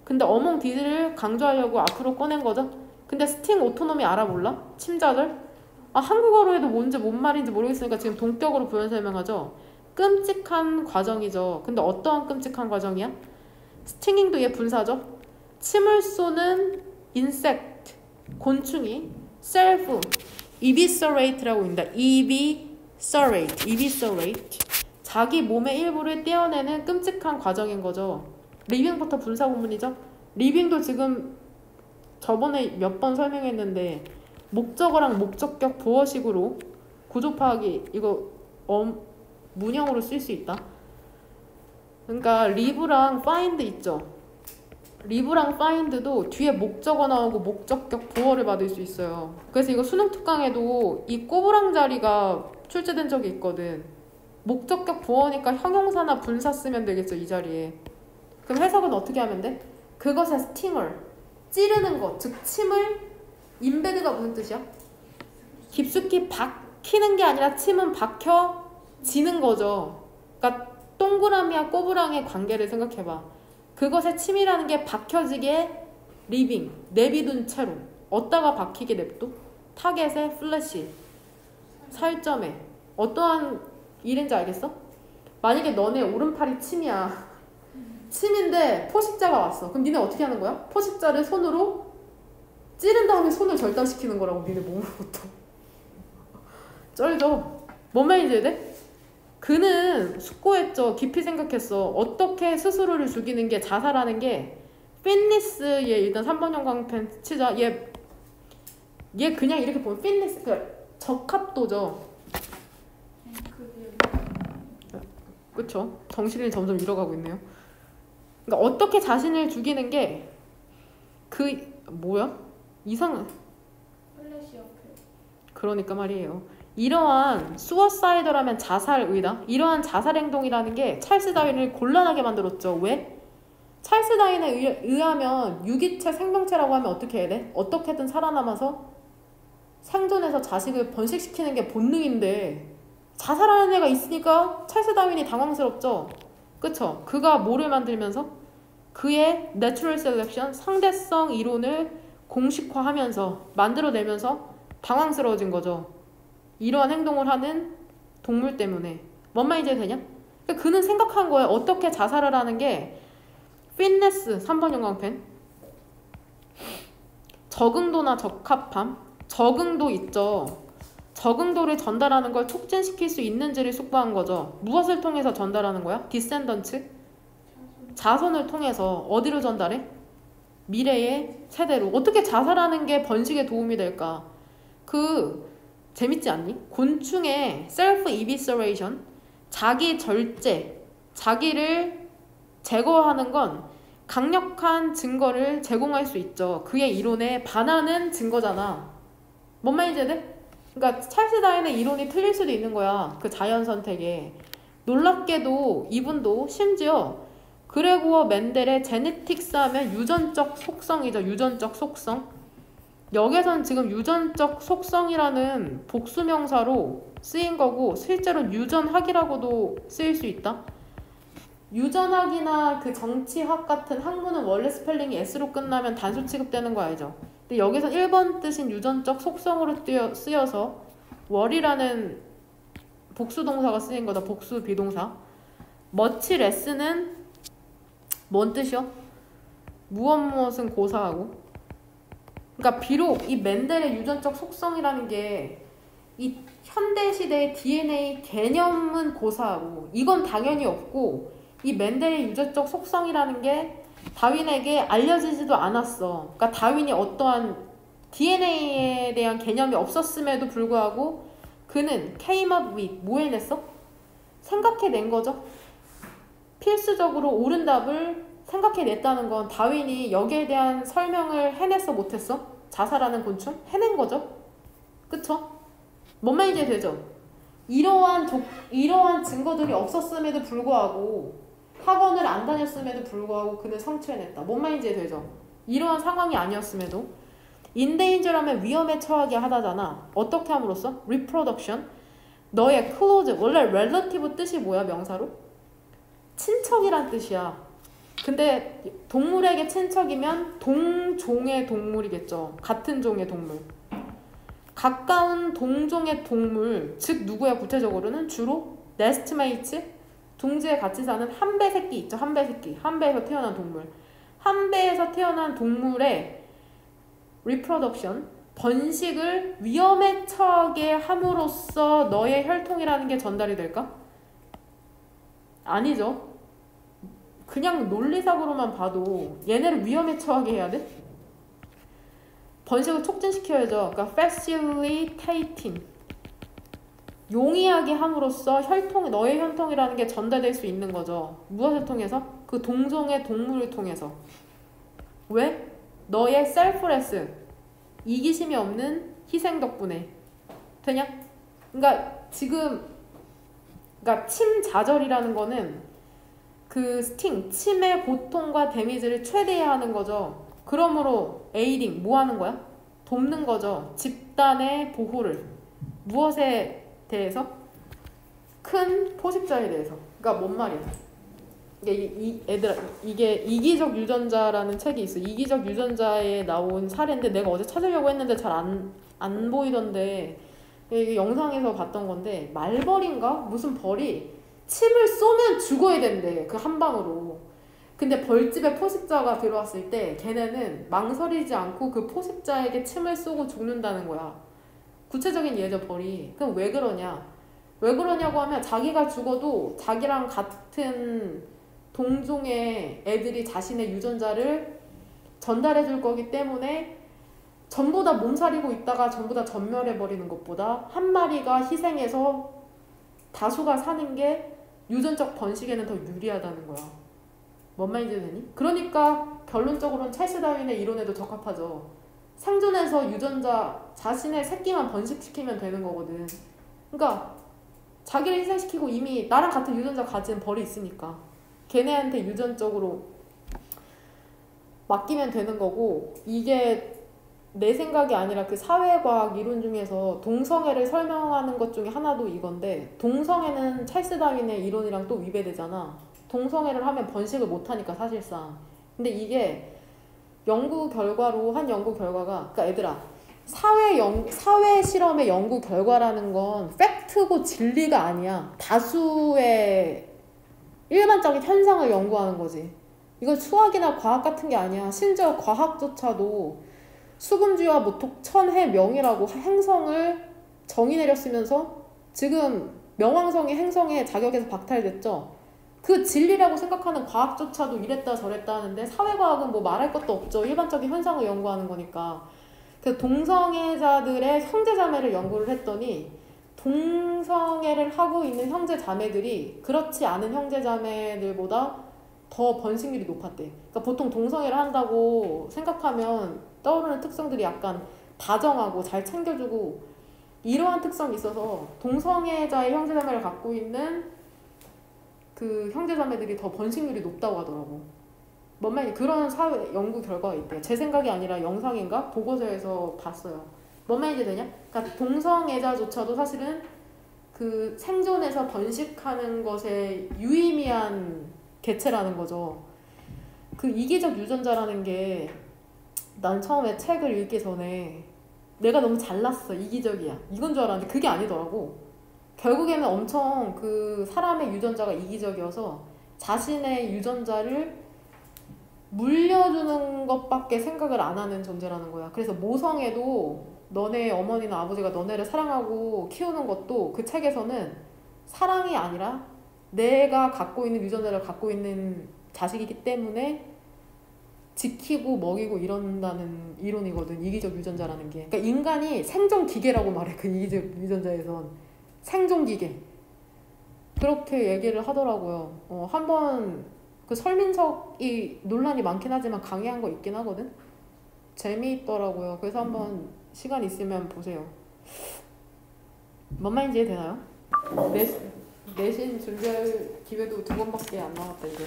근데 among these를 강조하려고 앞으로 꺼낸 거죠. 근데 스팅 오토노미 알아 몰라? 침자절? 한국어로 해도 뭔 말인지 모르겠으니까 지금 동격으로 부연 설명하죠. 끔찍한 과정이죠. 근데 어떠한 끔찍한 과정이야? 스팅잉도 얘 분사죠. 침을 쏘는 insect, 곤충이 self eviscerate라고 합니다. eviscerate. 자기 몸의 일부를 떼어내는 끔찍한 과정인 거죠. 리빙부터 분사 구문이죠. 리빙도 지금 저번에 몇 번 설명했는데 목적어랑 목적격 부어식으로 구조 파악이 이거 문형으로 쓸 수 있다. 그러니까 live랑 find 있죠. live랑 find도 뒤에 목적어 나오고 목적격 부어를 받을 수 있어요. 그래서 이거 수능 특강에도 이 꼬부랑 자리가 출제된 적이 있거든. 목적격 부어니까 형용사나 분사 쓰면 되겠죠, 이 자리에. 그럼 해석은 어떻게 하면 돼? 그것의 스팅을, 찌르는 것, 즉 침을, 인베드가 무슨 뜻이야? 깊숙이 박히는 게 아니라 침은 박혀지는 거죠. 그러니까 동그라미와 꼬부랑의 관계를 생각해봐. 그것의 침이라는 게 박혀지게 리빙, 내비둔 채로. 어디다가 박히게 냅둬? 타겟에 플래시, 살점에. 어떠한 일인지 알겠어? 만약에 너네 오른팔이 침이야. 침인데 포식자가 왔어. 그럼 니네 어떻게 하는 거야? 포식자를 손으로 찌른 다음에 손을 절단시키는 거라고, 니네 몸으로부터. 쩔죠? 뭔 말인지 이해돼? 그는 숙고했죠. 깊이 생각했어. 어떻게 스스로를 죽이는 게, 자살하는 게 피니스. 얘 일단 3번 형광펜 치자. 얘 그냥 이렇게 보면 피니스, 그 적합도죠. 그쵸? 정신을 점점 잃어가고 있네요. 그러니까 어떻게 자신을 죽이는 게 뭐야? 이상한. 플래시 옆에. 그러니까 말이에요. 이러한 수어사이더라면 자살의다. 이러한 자살 행동이라는 게 찰스 다윈을 곤란하게 만들었죠. 왜? 찰스 다윈에 의하면 유기체 생명체라고 하면 어떻게 해야 돼? 어떻게든 살아남아서 생존해서 자식을 번식시키는 게 본능인데 자살하는 애가 있으니까 찰스 다윈이 당황스럽죠. 그쵸? 그가 뭐를 만들면서? 그의 내추럴 셀렉션, 상대성 이론을 공식화하면서 만들어내면서 당황스러워진 거죠. 이러한 행동을 하는 동물 때문에. 뭔 말인지 되냐? 그러니까 그는 생각한 거예요. 어떻게 자살을 하는 게 피트니스, 3번 형광펜. 적응도나 적합함. 적응도 있죠. 적응도를 전달하는 걸 촉진시킬 수 있는지를 숙고한 거죠. 무엇을 통해서 전달하는 거야? 디센던츠? 자손을 통해서. 어디로 전달해? 미래의 세대로. 어떻게 자살하는 게 번식에 도움이 될까? 재밌지 않니? 곤충의 self evisceration, 자기 절제, 자기를 제거하는 건 강력한 증거를 제공할 수 있죠. 그의 이론에 반하는 증거잖아. 뭔 말인지 돼? 그러니까 찰스 다윈의 이론이 틀릴 수도 있는 거야. 그 자연 선택에. 놀랍게도 이분도 심지어 그레고어 멘델의 제네틱스 하면 유전적 속성이죠. 유전적 속성. 여기선 지금 유전적 속성이라는 복수명사로 쓰인 거고 실제로 유전학이라고도 쓰일 수 있다. 유전학이나 그 정치학 같은 학문은 원래 스펠링이 S로 끝나면 단수 취급되는 거 알죠? 근데 여기서 1번 뜻인 유전적 속성으로 쓰여서 월이라는 복수동사가 쓰인 거다. 복수 비동사. much less는 뭔 뜻이요? 무엇은 고사하고. 그러니까 비록 이 멘델의 유전적 속성이라는 게 이 현대 시대의 DNA 개념은 고사하고 이건 당연히 없고 이 멘델의 유전적 속성이라는 게 다윈에게 알려지지도 않았어. 그러니까 다윈이 어떠한 DNA에 대한 개념이 없었음에도 불구하고 그는 came up with, 뭐 해냈어? 생각해낸 거죠. 필수적으로 옳은 답을 생각해냈다는 건 다윈이 여기에 대한 설명을 해냈어, 못했어? 자살하는 곤충? 해낸 거죠. 그쵸? 뭔 말인지 되죠? 이러한 증거들이 없었음에도 불구하고 학원을 안 다녔음에도 불구하고 그는 성취해냈다. 뭔 말인지 되죠? 이러한 상황이 아니었음에도. 인데인저라면 위험에 처하게 하다잖아. 어떻게 함으로써? reproduction. 너의 close, 원래 relative 뜻이 뭐야, 명사로? 친척이란 뜻이야. 근데 동물에게 친척이면 동종의 동물이겠죠. 같은 종의 동물. 가까운 동종의 동물, 즉 누구야 구체적으로는? 주로 nestmates, 둥지에 같이 사는 한배 새끼 있죠. 한배 새끼. 한배에서 태어난 동물. 한배에서 태어난 동물의 reproduction, 번식을 위험에 처하게 함으로써 너의 혈통이라는 게 전달이 될까? 아니죠. 그냥 논리상으로만 봐도 얘네를 위험에 처하게 해야 돼? 번식을 촉진시켜야죠. 그러니까 facilitating, 용이하게 함으로써 혈통, 너의 혈통이라는 게 전달될 수 있는 거죠. 무엇을 통해서? 그 동종의 동물을 통해서. 왜? 너의 selfless, 이기심이 없는 희생 덕분에. 되냐? 그러니까 지금, 그러니까 침자절이라는 거는 그 스팅, 침의 고통과 데미지를 최대화하는 거죠. 그러므로 aiding, 뭐 하는 거야? 돕는 거죠. 집단의 보호를. 무엇에 대해서? 큰 포식자에 대해서. 그러니까 뭔 말이야? 얘들아, 이게 이기적 유전자라는 책이 있어. 이기적 유전자에 나온 사례인데 내가 어제 찾으려고 했는데 잘 안 보이던데, 이게 영상에서 봤던 건데, 말벌인가? 무슨 벌이 침을 쏘면 죽어야 된대. 그 한 방으로. 근데 벌집에 포식자가 들어왔을 때 걔네는 망설이지 않고 그 포식자에게 침을 쏘고 죽는다는 거야. 구체적인 예죠, 벌이. 그럼 왜 그러냐? 왜 그러냐고 하면 자기가 죽어도 자기랑 같은 동종의 애들이 자신의 유전자를 전달해 줄 거기 때문에 전부 다 몸살이고 있다가 전부 다 전멸해버리는 것보다 한 마리가 희생해서 다수가 사는 게 유전적 번식에는 더 유리하다는 거야. 뭔 말인지 되니? 그러니까 결론적으로는 찰스 다윈의 이론에도 적합하죠. 생존해서 유전자 자신의 새끼만 번식시키면 되는 거거든. 그러니까 자기를 희생시키고 이미 나랑 같은 유전자 가진 벌이 있으니까 걔네한테 유전적으로 맡기면 되는 거고, 이게 내 생각이 아니라 그 사회과학 이론 중에서 동성애를 설명하는 것 중에 하나도 이건데, 동성애는 찰스 다윈의 이론이랑 또 위배되잖아. 동성애를 하면 번식을 못하니까 사실상. 근데 이게 연구 결과로 한 연구 결과가, 그러니까 얘들아, 사회 실험의 연구 결과라는 건 팩트고 진리가 아니야. 다수의 일반적인 현상을 연구하는 거지. 이건 수학이나 과학 같은 게 아니야. 심지어 과학조차도 수금주와 뭐 독천해 명이라고 행성을 정의 내렸으면서 지금 명왕성이 행성의 자격에서 박탈됐죠. 그 진리라고 생각하는 과학조차도 이랬다 저랬다 하는데 사회과학은 뭐 말할 것도 없죠. 일반적인 현상을 연구하는 거니까. 그래서 동성애자들의 형제자매를 연구를 했더니 동성애를 하고 있는 형제자매들이 그렇지 않은 형제자매들보다 더 번식률이 높았대. 그러니까 보통 동성애를 한다고 생각하면 떠오르는 특성들이 약간 다정하고 잘 챙겨주고 이러한 특성이 있어서 동성애자의 형제자매를 갖고 있는 그 형제자매들이 더 번식률이 높다고 하더라고. 뭔 말인지 그런 사회 연구 결과가 있대요. 제 생각이 아니라 영상인가 보고서에서 봤어요. 뭔 말인지 되냐? 그러니까 동성애자조차도 사실은 그 생존에서 번식하는 것에 유의미한 개체라는 거죠. 그 이기적 유전자라는 게 난 처음에 책을 읽기 전에 내가 너무 잘났어, 이기적이야, 이건 줄 알았는데 그게 아니더라고. 결국에는 엄청 그 사람의 유전자가 이기적이어서 자신의 유전자를 물려주는 것밖에 생각을 안 하는 존재라는 거야. 그래서 모성애도 너네 어머니나 아버지가 너네를 사랑하고 키우는 것도 그 책에서는 사랑이 아니라 내가 갖고 있는 유전자를 갖고 있는 자식이기 때문에 지키고 먹이고 이런다는 이론이거든, 이기적 유전자라는 게. 그러니까 인간이 생존기계라고 말해, 그 이기적 유전자에선. 생존기계. 그렇게 얘기를 하더라고요. 한번 그 설민석이 논란이 많긴 하지만 강의한 거 있긴 하거든. 재미있더라고요. 그래서 한번 시간 있으면 보세요. 뭔 말인지 이해되나요? 내신 준비할 기회도 2번밖에 안 남았다 이제.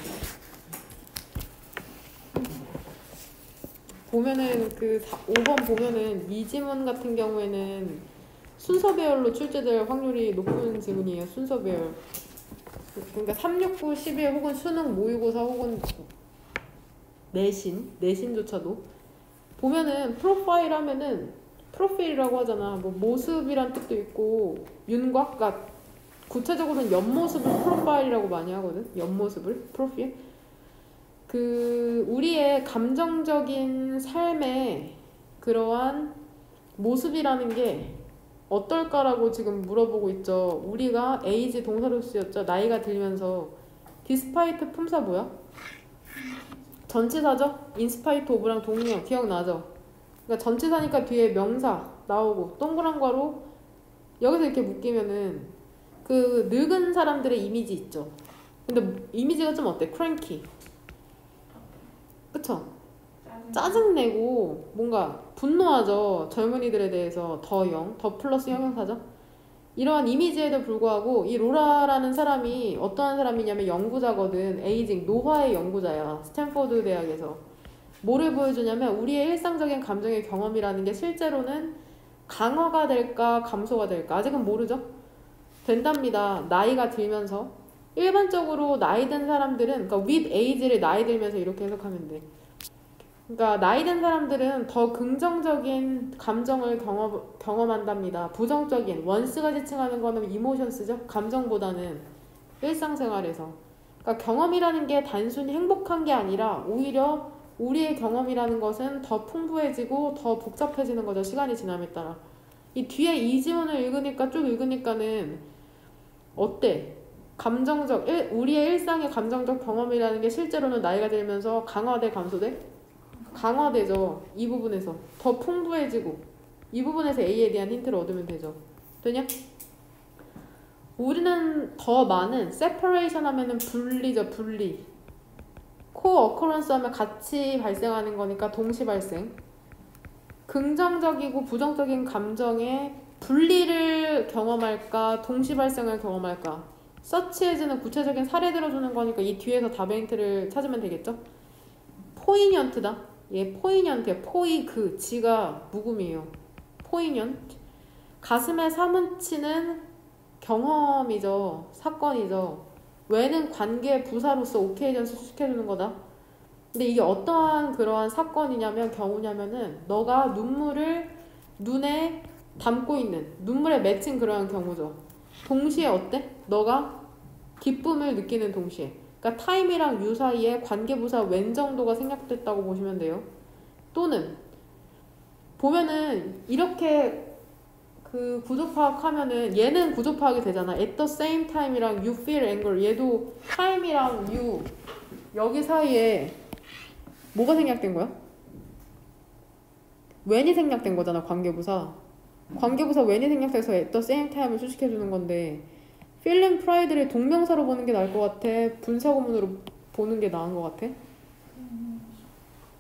보면은 그 5번 보면은 이 지문 같은 경우에는 순서 배열로 출제될 확률이 높은 지문이에요. 순서 배열. 그러니까 369, 11 혹은 수능 모의고사 혹은 내신조차도 보면은 프로파일 하면은 프로필이라고 하잖아. 뭐 모습이란 뜻도 있고 윤곽, 그러니까 구체적으로는 옆모습을 프로파일이라고 많이 하거든. 옆모습을 프로필. 그 우리의 감정적인 삶의 그러한 모습이라는 게 어떨까라고 지금 물어보고 있죠. 우리가 에이지 동사로 쓰였죠. 나이가 들면서. 디스파이트 품사 뭐야? 전치사죠? 인스파이트 오브랑 동명 기억나죠? 그러니까 전치사니까 뒤에 명사 나오고 동그란 괄호 여기서 이렇게 묶이면은 그 늙은 사람들의 이미지 있죠. 근데 이미지가 좀 어때? 크랭키. 그쵸? 짜증내고 뭔가 분노하죠. 젊은이들에 대해서 더 플러스 형용사죠. 이러한 이미지에도 불구하고 이 로라라는 사람이 어떠한 사람이냐면 연구자거든. 에이징, 노화의 연구자야. 스탠포드 대학에서. 뭐를 보여주냐면 우리의 일상적인 감정의 경험이라는 게 실제로는 강화가 될까 감소가 될까 아직은 모르죠. 된답니다. 나이가 들면서. 일반적으로 나이 든 사람들은 그러니까 with age를 나이 들면서 이렇게 해석하면 돼. 그러니까 나이 든 사람들은 더 긍정적인 감정을 경험한답니다. 부정적인 원스가 지칭하는 거는 이모션스죠. 감정보다는 일상생활에서. 그러니까 경험이라는 게 단순히 행복한 게 아니라 오히려 우리의 경험이라는 것은 더 풍부해지고 더 복잡해지는 거죠. 시간이 지남에 따라. 이 뒤에 이 지문을 읽으니까 쭉 읽으니까는 어때? 우리의 일상의 감정적 경험이라는 게 실제로는 나이가 들면서 강화돼 감소돼? 강화되죠. 이 부분에서 더 풍부해지고 이 부분에서 A에 대한 힌트를 얻으면 되죠. 되냐? 우리는 더 많은 separation 하면은 분리죠. 분리. co-occurrence 하면 같이 발생하는 거니까 동시 발생. 긍정적이고 부정적인 감정의 분리를 경험할까 동시 발생을 경험할까. 서치해주는 구체적인 사례 들어주는 거니까 이 뒤에서 답의 힌트를 찾으면 되겠죠. 포이니언트다. 얘 포이니언트야. 포이 지가 묵음이에요. 포이니언트. 가슴에 사무치는 경험이죠. 사건이죠. 왜는 관계 부사로서 오케이전 수식해주는 거다. 근데 이게 어떠한 그러한 사건이냐면 경우냐면은 너가 눈물을 눈에 담고 있는 눈물에 맺힌 그러한 경우죠. 동시에 어때? 너가 기쁨을 느끼는 동시에. 그러니까 타임이랑 유 사이에 관계부사 웬 정도가 생략됐다고 보시면 돼요. 또는 보면은 이렇게 그 구조 파악하면은 얘는 구조 파악이 되잖아. At the same time이랑 you feel anger 얘도 time이랑 you 여기 사이에 뭐가 생략된 거야? when이 생략된 거잖아. 관계부사 when이 생략돼서 at the same time을 수식해주는 건데 feeling pride를 동명사로 보는 게 나을 것 같아? 분사구문으로 보는 게 나은 것 같아?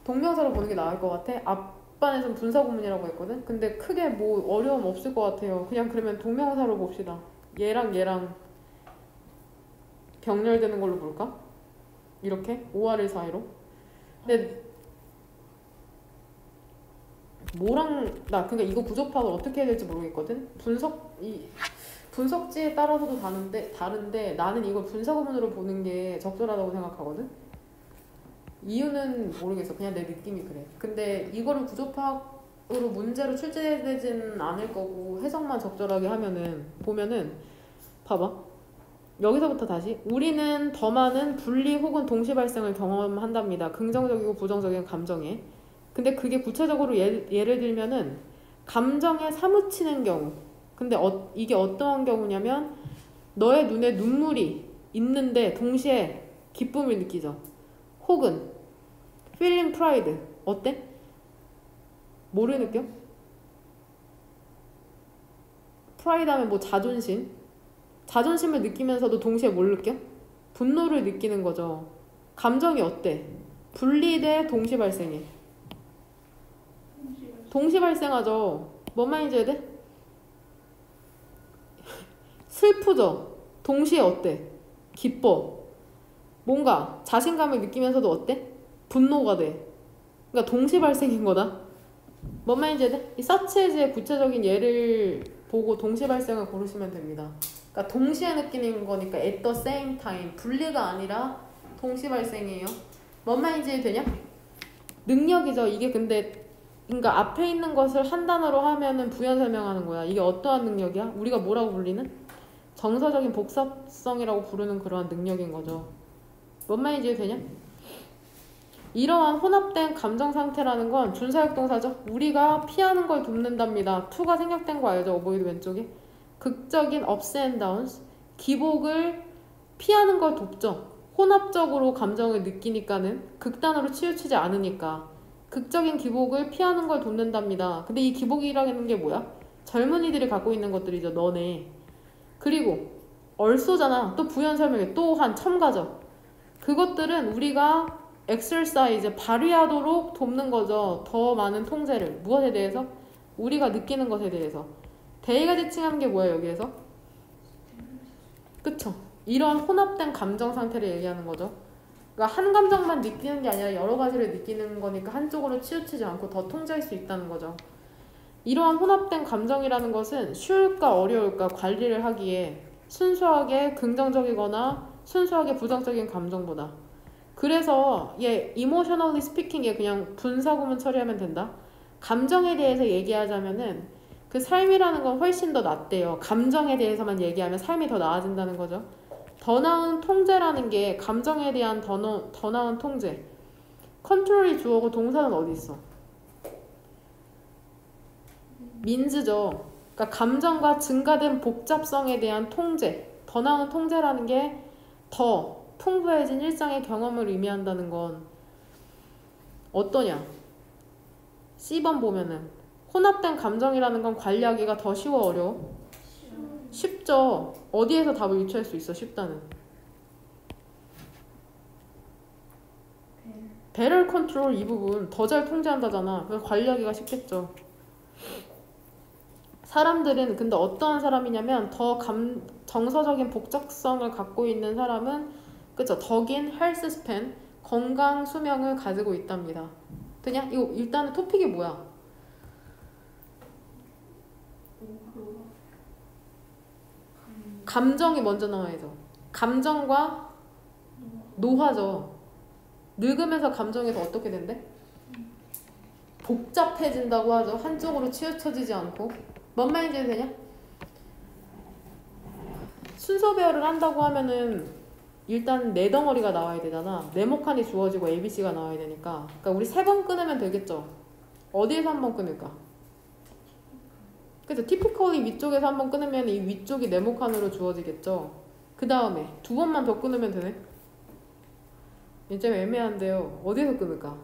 동명사로 보는 게 나을 것 같아? 앞반에서는 분사구문이라고 했거든? 근데 크게 뭐 어려움 없을 것 같아요. 그냥 그러면 동명사로 봅시다. 얘랑 병렬되는 걸로 볼까? 이렇게? 5R1 사이로? 근데 나 그러니까 이거 부조파악을 어떻게 해야 될지 모르겠거든? 분석지에 따라서도 다른데 나는 이걸 분사구문으로 보는 게 적절하다고 생각하거든? 이유는 모르겠어. 그냥 내 느낌이 그래. 근데 이거를 구조파악으로 문제로 출제되진 않을 거고 해석만 적절하게 하면은 보면은 봐봐. 여기서부터 다시 우리는 더 많은 분리 혹은 동시 발생을 경험한답니다. 긍정적이고 부정적인 감정에. 근데 그게 구체적으로 예를 들면은 감정에 사무치는 경우. 근데 이게 어떠한 경우냐면 너의 눈에 눈물이 있는데 동시에 기쁨을 느끼죠. 혹은 feeling pride 어때? 뭐를 느껴? pride 하면 뭐 자존심을 느끼면서도 동시에 뭘 느껴? 분노를 느끼는 거죠. 감정이 어때? 분리돼 동시 발생해. 동시 발생하죠. 뭔 말인지 해야 돼? 슬프죠. 동시에 어때? 기뻐. 뭔가 자신감을 느끼면서도 어때? 분노가 돼. 그러니까 동시 발생인 거다. 뭔 말인지 해야 돼? 이 서치에즈의 구체적인 예를 보고 동시 발생을 고르시면 됩니다. 그러니까 동시에 느끼는 거니까 at the same time. 분리가 아니라 동시 발생이에요. 뭔 말인지 되냐? 능력이죠. 이게 근데 그러니까 앞에 있는 것을 한 단어로 하면은 부연 설명하는 거야. 이게 어떠한 능력이야? 우리가 뭐라고 불리는? 정서적인 복잡성이라고 부르는 그러한 능력인 거죠. 뭔 말인지 이해되냐? 이러한 혼합된 감정 상태라는 건 준사역 동사죠. 우리가 피하는 걸 돕는답니다. to가 생략된 거 알죠? avoid 왼쪽에. 극적인 ups and downs, 기복을 피하는 걸 돕죠. 혼합적으로 감정을 느끼니까는 극단으로 치우치지 않으니까 극적인 기복을 피하는 걸 돕는답니다. 근데 이 기복이라는 게 뭐야? 젊은이들이 갖고 있는 것들이죠. 너네. 그리고 얼쏘잖아. 또 부연 설명에 또한 첨가죠. 그것들은 우리가 exercise, 발휘하도록 돕는 거죠. 더 많은 통제를. 무엇에 대해서? 우리가 느끼는 것에 대해서. 대의가 지칭하는 게 뭐야 여기에서? 그쵸? 이런 혼합된 감정 상태를 얘기하는 거죠. 그러니까 한 감정만 느끼는 게 아니라 여러 가지를 느끼는 거니까 한쪽으로 치우치지 않고 더 통제할 수 있다는 거죠. 이러한 혼합된 감정이라는 것은 쉬울까 어려울까 관리를 하기에 순수하게 긍정적이거나 순수하게 부정적인 감정보다. 그래서 얘 emotionally speaking에 그냥 분사구문 처리하면 된다. 감정에 대해서 얘기하자면은 그 삶이라는 건 훨씬 더 낫대요. 감정에 대해서만 얘기하면 삶이 더 나아진다는 거죠. 더 나은 통제라는 게 감정에 대한 더 나은 통제. 컨트롤이 주어고 동사는 어디 있어? 민즈죠. 그러니까 감정과 증가된 복잡성에 대한 통제. 더 나은 통제라는 게 더 풍부해진 일상의 경험을 의미한다는 건 어떠냐? C번 보면은 혼합된 감정이라는 건 관리하기가 더 쉬워 어려워? 쉽죠. 어디에서 답을 유추할 수 있어? 쉽다는. 배럴 컨트롤 이 부분 더 잘 통제한다잖아. 그래서 관리하기가 쉽겠죠. 사람들은 근데 어떠한 사람이냐면 더 정서적인 복잡성을 갖고 있는 사람은 그쵸? 덕인 헬스 스팬 건강 수명을 가지고 있답니다. 되냐? 이거 일단은 토픽이 뭐야? 감정이 먼저 나와야죠. 감정과 노화죠. 늙으면서 감정이 더 어떻게 된대? 복잡해진다고 하죠. 한쪽으로 치우쳐지지 않고. 뭔 말인지 되냐? 순서 배열을 한다고 하면은 일단 네 덩어리가 나와야 되잖아. 네모칸이 주어지고 ABC가 나와야 되니까. 그러니까 우리 3번 끊으면 되겠죠. 어디에서 한 번 끊을까? 그래서 typically 위쪽에서 한 번 끊으면 이 위쪽이 네모칸으로 주어지겠죠. 그 다음에 2번만 더 끊으면 되네. 좀 애매한데요. 어디에서 끊을까?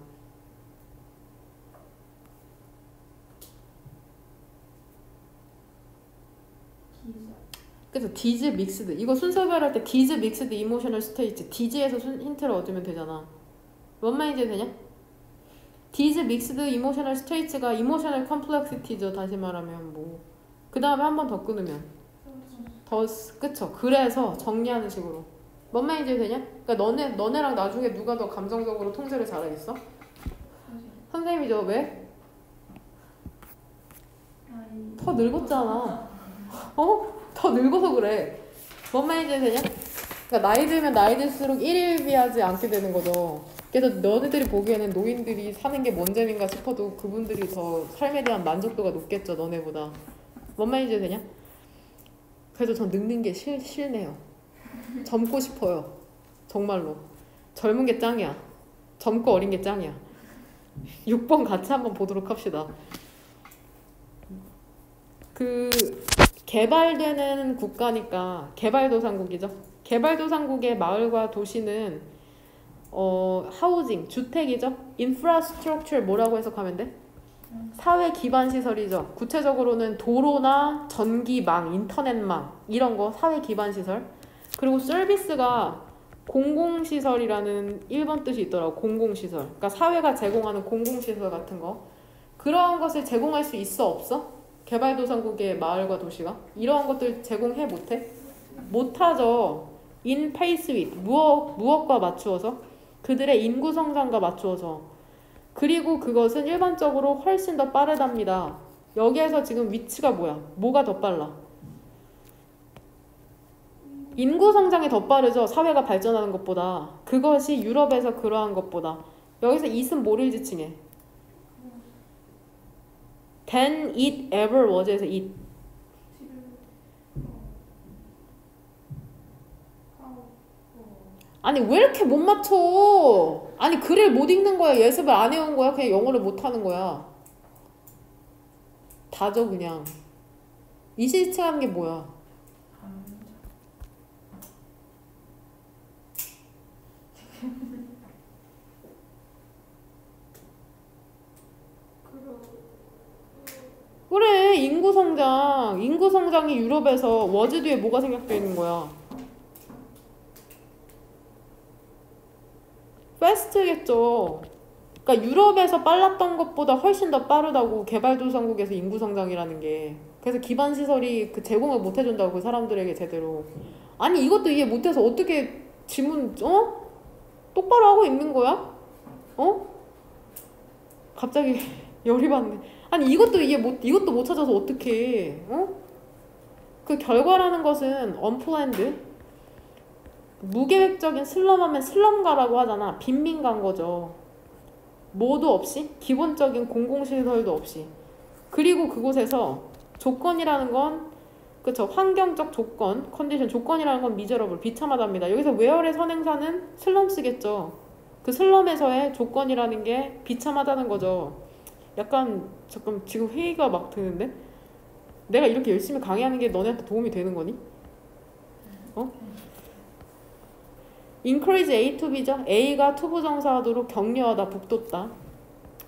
그래서 디즈 믹스드 이거 순서별할 때 디즈 믹스드 이모셔널 스테이트 디즈에서 힌트를 얻으면 되잖아. 뭔 말인지 되냐? 디즈 믹스드 이모셔널 스테이트가 이모셔널 컴플렉시티죠. 다시 말하면 뭐 그 다음에 한 번 더 끊으면 더 그쵸. 그래서 정리하는 식으로 뭔 말인지 되냐? 그러니까 너네랑 나중에 누가 더 감정적으로 통제를 잘하겠어? 선생님이죠. 왜? 더 늙었잖아. 어? 더 늙어서 그래. 뭔 말인지 되냐? 그러니까 나이 들면 나이 들수록 일일비하지 않게 되는 거죠. 그래서 너네들이 보기에는 노인들이 사는 게 뭔 재미인가 싶어도 그분들이 더 삶에 대한 만족도가 높겠죠. 너네보다. 뭔 말인지 되냐? 그래서 전 늙는 게 싫네요. 젊고 싶어요. 정말로. 젊은 게 짱이야. 젊고 어린 게 짱이야. 6번 같이 한번 보도록 합시다. 개발되는 국가니까 개발도상국이죠. 개발도상국의 마을과 도시는 하우징, 주택이죠. 인프라스트럭처를 뭐라고 해석하면 돼? 사회 기반 시설이죠. 구체적으로는 도로나 전기망, 인터넷망 이런 거 사회 기반 시설. 그리고 서비스가 공공시설이라는 1번 뜻이 있더라고. 공공시설. 그러니까 사회가 제공하는 공공시설 같은 거. 그런 것을 제공할 수 있어 없어? 개발도상국의 마을과 도시가? 이러한 것들 제공해 못해? 못하죠. In pace with 무엇과 맞추어서? 그들의 인구 성장과 맞추어서. 그리고 그것은 일반적으로 훨씬 더 빠르답니다. 여기에서 지금 위치가 뭐야? 뭐가 더 빨라? 인구 성장이 더 빠르죠. 사회가 발전하는 것보다. 그것이 유럽에서 그러한 것보다. 여기서 it은 뭐를 지칭해? than it ever was에서 it. 아니 왜 이렇게 못 맞춰? 아니 글을 못 읽는 거야? 예습을 안 해온 거야? 그냥 영어를 못 하는 거야? 다져 그냥. 이시스팅 하는 게 뭐야? 그래 인구성장. 인구성장이 유럽에서 워즈 뒤에 뭐가 생략되어 있는 거야? 패스트겠죠. 그러니까 유럽에서 빨랐던 것보다 훨씬 더 빠르다고 개발도상국에서 인구성장이라는 게. 그래서 기반시설이 그 제공을 못 해준다고 그 사람들에게 제대로. 아니 이것도 이해 못해서 어떻게 지문 똑바로 하고 있는 거야? 갑자기 열이 받네. 아니 이것도 못 찾아서 어떡해? 그 결과라는 것은 언플랜드, 무계획적인 슬럼하면 슬럼가라고 하잖아. 빈민가인 거죠. 뭐도 없이, 기본적인 공공시설도 없이. 그리고 그곳에서 조건이라는 건 그쵸, 환경적 조건, 컨디션, 조건이라는 건 미저러블, 비참하답니다. 여기서 웨어의 선행사는 슬럼스겠죠. 그 슬럼에서의 조건이라는 게 비참하다는 거죠. 약간 잠깐 지금 회의가 막 드는데? 내가 이렇게 열심히 강의하는 게 너네한테 도움이 되는 거니? encourage A to B죠. A가 투부정사하도록 격려하다, 북돋다.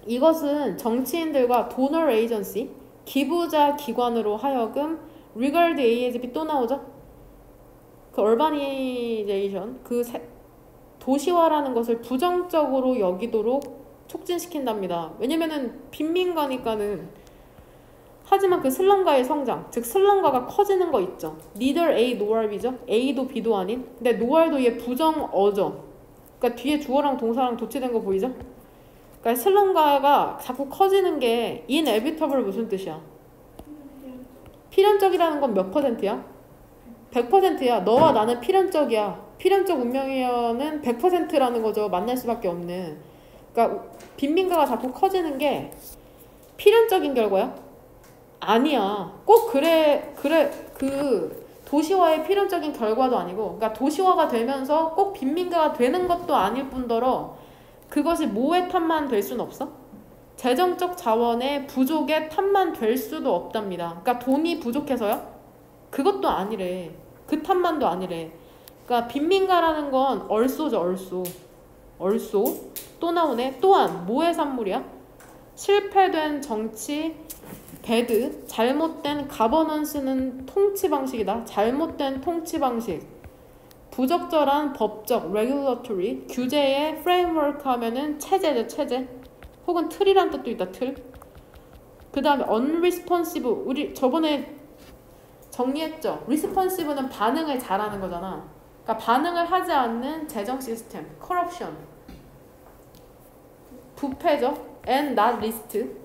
이것은 정치인들과 donor agency, 기부자 기관으로 하여금 regard A as B 또 나오죠. 그 urbanization, 도시화라는 것을 부정적으로 여기도록 촉진시킨답니다. 왜냐면은 빈민가니까는. 하지만 그 슬럼가의 성장, 즉 슬럼가가 커지는 거 있죠. neither A nor B죠. A도 B도 아닌. 근데 nor도 얘 부정어죠. 그러니까 뒤에 주어랑 동사랑 도치된 거 보이죠? 그러니까 슬럼가가 자꾸 커지는 게 inevitable 무슨 뜻이야? 필연적이라는 건 몇 %야? 100%야. 너와 나는 필연적이야. 필연적 운명이면은 100%라는 거죠. 만날 수밖에 없는. 그러니까 빈민가가 자꾸 커지는 게 필연적인 결과야? 아니야. 꼭 그 도시화의 필연적인 결과도 아니고, 그러니까 도시화가 되면서 꼭 빈민가가 되는 것도 아닐 뿐더러 그것이 뭐의 탓만 될 수는 없어? 재정적 자원의 부족의 탓만 될 수도 없답니다. 그러니까 돈이 부족해서요? 그것도 아니래. 그 탓만도 아니래. 그러니까 빈민가라는 건 얼쏘죠, 얼쏘. 또 나오네. 또한 뭐의 산물이야? 실패된 정치, 배드, 잘못된 가버넌스는 통치 방식이다. 잘못된 통치 방식. 부적절한 법적, regulatory, 규제의 framework 하면은 체제죠, 체제. 혹은 틀이란 뜻도 있다, 틀. 그 다음에 unresponsive, 우리 저번에 정리했죠. responsive는 반응을 잘하는 거잖아. 그러니까 반응을 하지 않는 재정 시스템, corruption. 부패죠. and not least.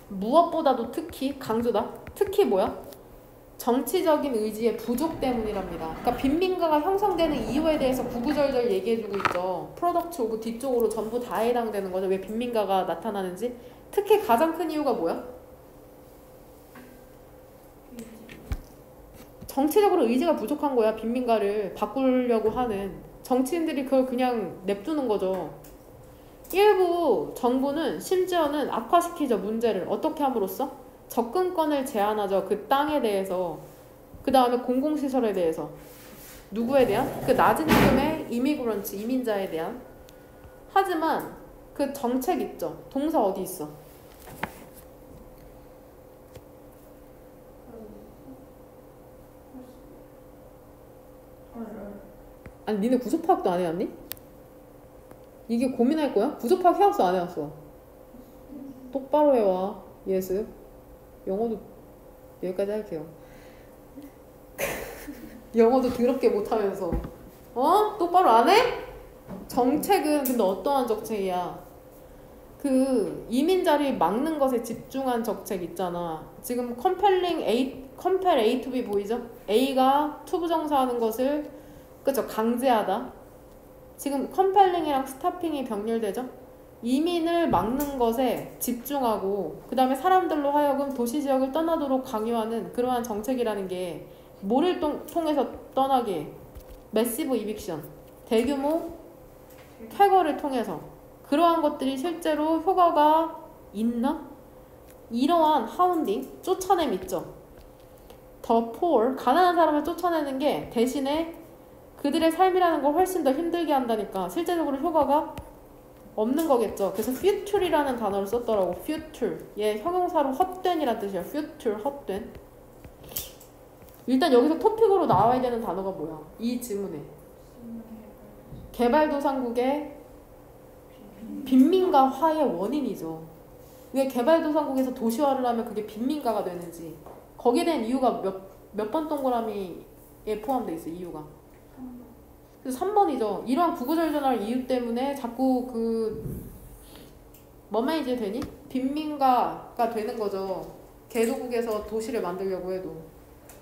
무엇보다도 특히 강조다. 특히 뭐야? 정치적인 의지의 부족 때문이랍니다. 그러니까 빈민가가 형성되는 이유에 대해서 구구절절 얘기해주고 있죠. 프로덕트 오브 뒤쪽으로 전부 다 해당되는 거죠. 왜 빈민가가 나타나는지. 특히 가장 큰 이유가 뭐야? 정치적으로 의지가 부족한 거야. 빈민가를 바꾸려고 하는. 정치인들이 그걸 그냥 냅두는 거죠. 일부 정부는 심지어는 악화시키죠. 문제를. 어떻게 함으로써? 접근권을 제한하죠. 그 땅에 대해서. 그 다음에 공공시설에 대해서. 누구에 대한? 그 낮은 임금의 이미그런트, 이민자에 대한. 하지만 그 정책 있죠. 동사 어디 있어? 아니 니네 구조파악도 안 해왔니? 이게 고민할 거야? 구조파악 해왔어 안 해왔어? 똑바로 해와. 예습. 영어도 여기까지 할게요. 영어도 더럽게 못하면서 똑바로 안 해? 정책은 근데 어떠한 정책이야? 그 이민자를 막는 것에 집중한 정책 있잖아. 지금 compel A to B 보이죠? A가 투부정사하는 것을 그쵸 강제하다. 지금 compelling이랑 stopping이 병렬되죠? 이민을 막는 것에 집중하고 그 다음에 사람들로 하여금 도시지역을 떠나도록 강요하는 그러한 정책이라는 게 뭐를 통해서 떠나게? 매시브 이빅션, 대규모 쾌거를 통해서. 그러한 것들이 실제로 효과가 있나? 이러한 하운딩, 쫓아냄 있죠. The poor, 가난한 사람을 쫓아내는 게 대신에 그들의 삶이라는 걸 훨씬 더 힘들게 한다니까 실제적으로 효과가 없는 거겠죠. 그래서 future이라는 단어를 썼더라고. future. 얘 형용사로 헛된이란 뜻이야. future, 헛된. 일단 여기서 토픽으로 나와야 되는 단어가 뭐야? 이 지문에. 개발도상국의 빈민가화의 원인이죠. 왜 개발도상국에서 도시화를 하면 그게 빈민가가 되는지 거기에 대한 이유가 몇 번 동그라미에 포함되어 있어. 이유가. 그래서 3번이죠. 이러한 구구절절할 이유 때문에 자꾸 뭔 말인지 되니? 빈민가가 되는 거죠. 개도국에서 도시를 만들려고 해도.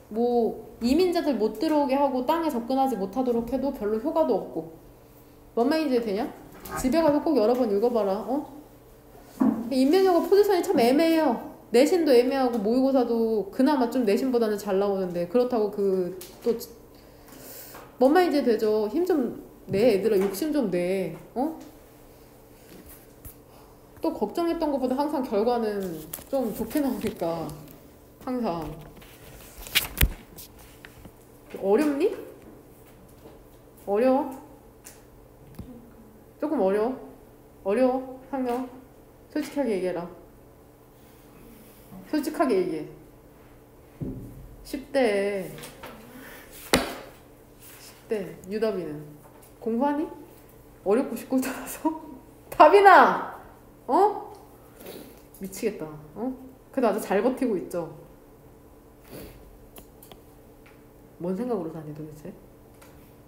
뭐 이민자들 못 들어오게 하고 땅에 접근하지 못하도록 해도 별로 효과도 없고. 뭔 말인지 되냐? 집에 가서 꼭 여러 번 읽어봐라. 인명여고 포지션이 참 애매해요. 내신도 애매하고 모의고사도 그나마 좀 내신보다는 잘 나오는데 그렇다고 또 뭔 말인지 되죠. 힘 좀 내 얘들아. 욕심 좀 내. 또 걱정했던 것보다 항상 결과는 좀 좋게 나오니까 항상. 어렵니? 어려워? 조금 어려워? 상경 솔직하게 얘기해라. 솔직하게 얘기해. 쉽대. 유답이는 공부하니? 어렵고 쉽고 따라서 답이나 미치겠다. 그래도 아주 잘 버티고 있죠. 뭔 생각으로 사니 도대체?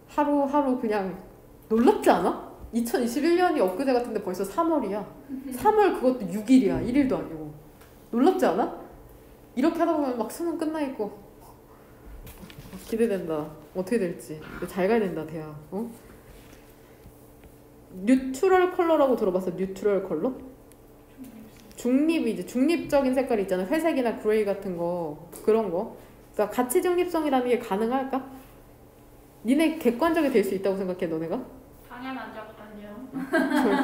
하루하루 그냥 놀랍지 않아? 2021년이 엊그제 같은데 벌써 3월이야. 3월 그것도 6일이야. 1일도 아니고. 놀랍지 않아? 이렇게 하다 보면 막 수능 끝나 있고. 기대된다. 어떻게 될지. 잘 가야 된다, 대학. 뉴트럴 컬러라고 들어봤어? 뉴트럴 컬러? 중립이지. 중립적인 색깔이 있잖아. 회색이나 그레이 같은 거. 그런 거. 그러니까 가치 중립성이라는 게 가능할까? 니네 객관적이 될 수 있다고 생각해, 너네가? 당연하죠.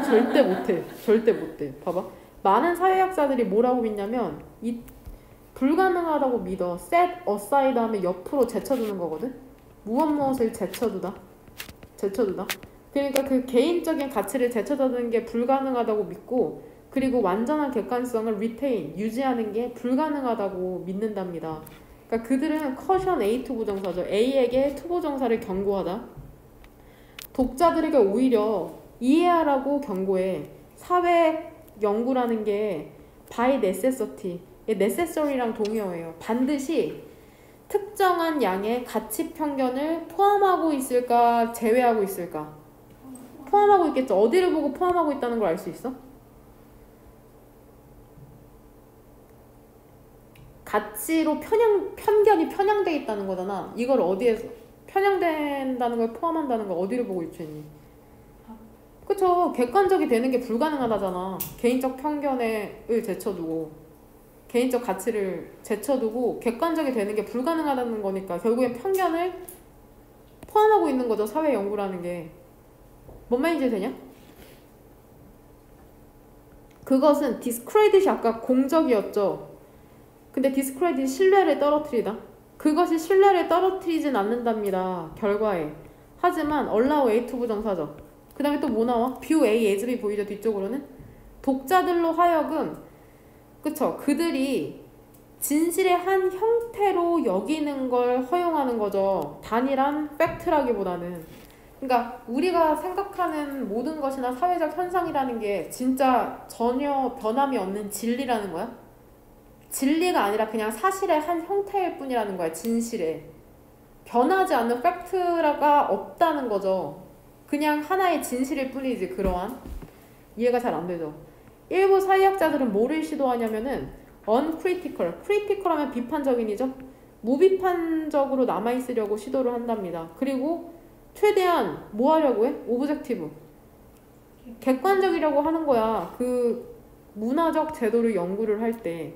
절대 못해. 봐봐. 많은 사회학자들이 뭐라고 믿냐면 불가능하다고 믿어. set aside 하면 옆으로 제쳐두는 거거든. 무엇을 제쳐두다. 그러니까 그 개인적인 가치를 제쳐두는 게 불가능하다고 믿고, 그리고 완전한 객관성을 retain, 유지하는 게 불가능하다고 믿는답니다. 그러니까 그들은 caution A 투부정사죠. A에게 투부정사를 경고하다. 독자들에게 오히려 이해하라고 경고해. 사회 연구라는 게 by necessity, necessary랑 동의어예요. 반드시 특정한 양의 가치 편견을 포함하고 있을까, 제외하고 있을까? 포함하고 있겠죠. 어디를 보고 포함하고 있다는 걸 알 수 있어? 가치로 편견이 편향돼 있다는 거잖아. 이걸 어디에서 편향된다는 걸 포함한다는 걸 어디를 보고 유추했니? 그쵸. 객관적이 되는 게 불가능하다잖아. 개인적 편견을 제쳐두고 개인적 가치를 제쳐두고 객관적이 되는 게 불가능하다는 거니까 결국엔 편견을 포함하고 있는 거죠. 사회 연구라는 게. 뭔 말인지 되냐? 그것은 discredit이 아까 공적이었죠. 근데 discredit이 신뢰를 떨어뜨리다. 그것이 신뢰를 떨어뜨리진 않는답니다. 결과에. 하지만 allow A 투부정사죠. 그 다음에 또 뭐 나와? view A as B 보이죠? 뒤쪽으로는. 독자들로 하여금 그쵸? 그들이 진실의 한 형태로 여기는 걸 허용하는 거죠. 단일한 팩트라기보다는. 그러니까 우리가 생각하는 모든 것이나 사회적 현상이라는 게 진짜 전혀 변함이 없는 진리라는 거야. 진리가 아니라 그냥 사실의 한 형태일 뿐이라는 거야. 진실의. 변하지 않는 팩트가 없다는 거죠. 그냥 하나의 진실일 뿐이지. 그러한. 이해가 잘 안 되죠. 일부 사회학자들은 뭐를 시도하냐면은 uncritical, critical 하면 비판적인이죠. 무비판적으로 남아있으려고 시도를 한답니다. 그리고 최대한 뭐 하려고 해? 오브젝티브. 객관적이라고 하는 거야. 그 문화적 제도를 연구를 할 때.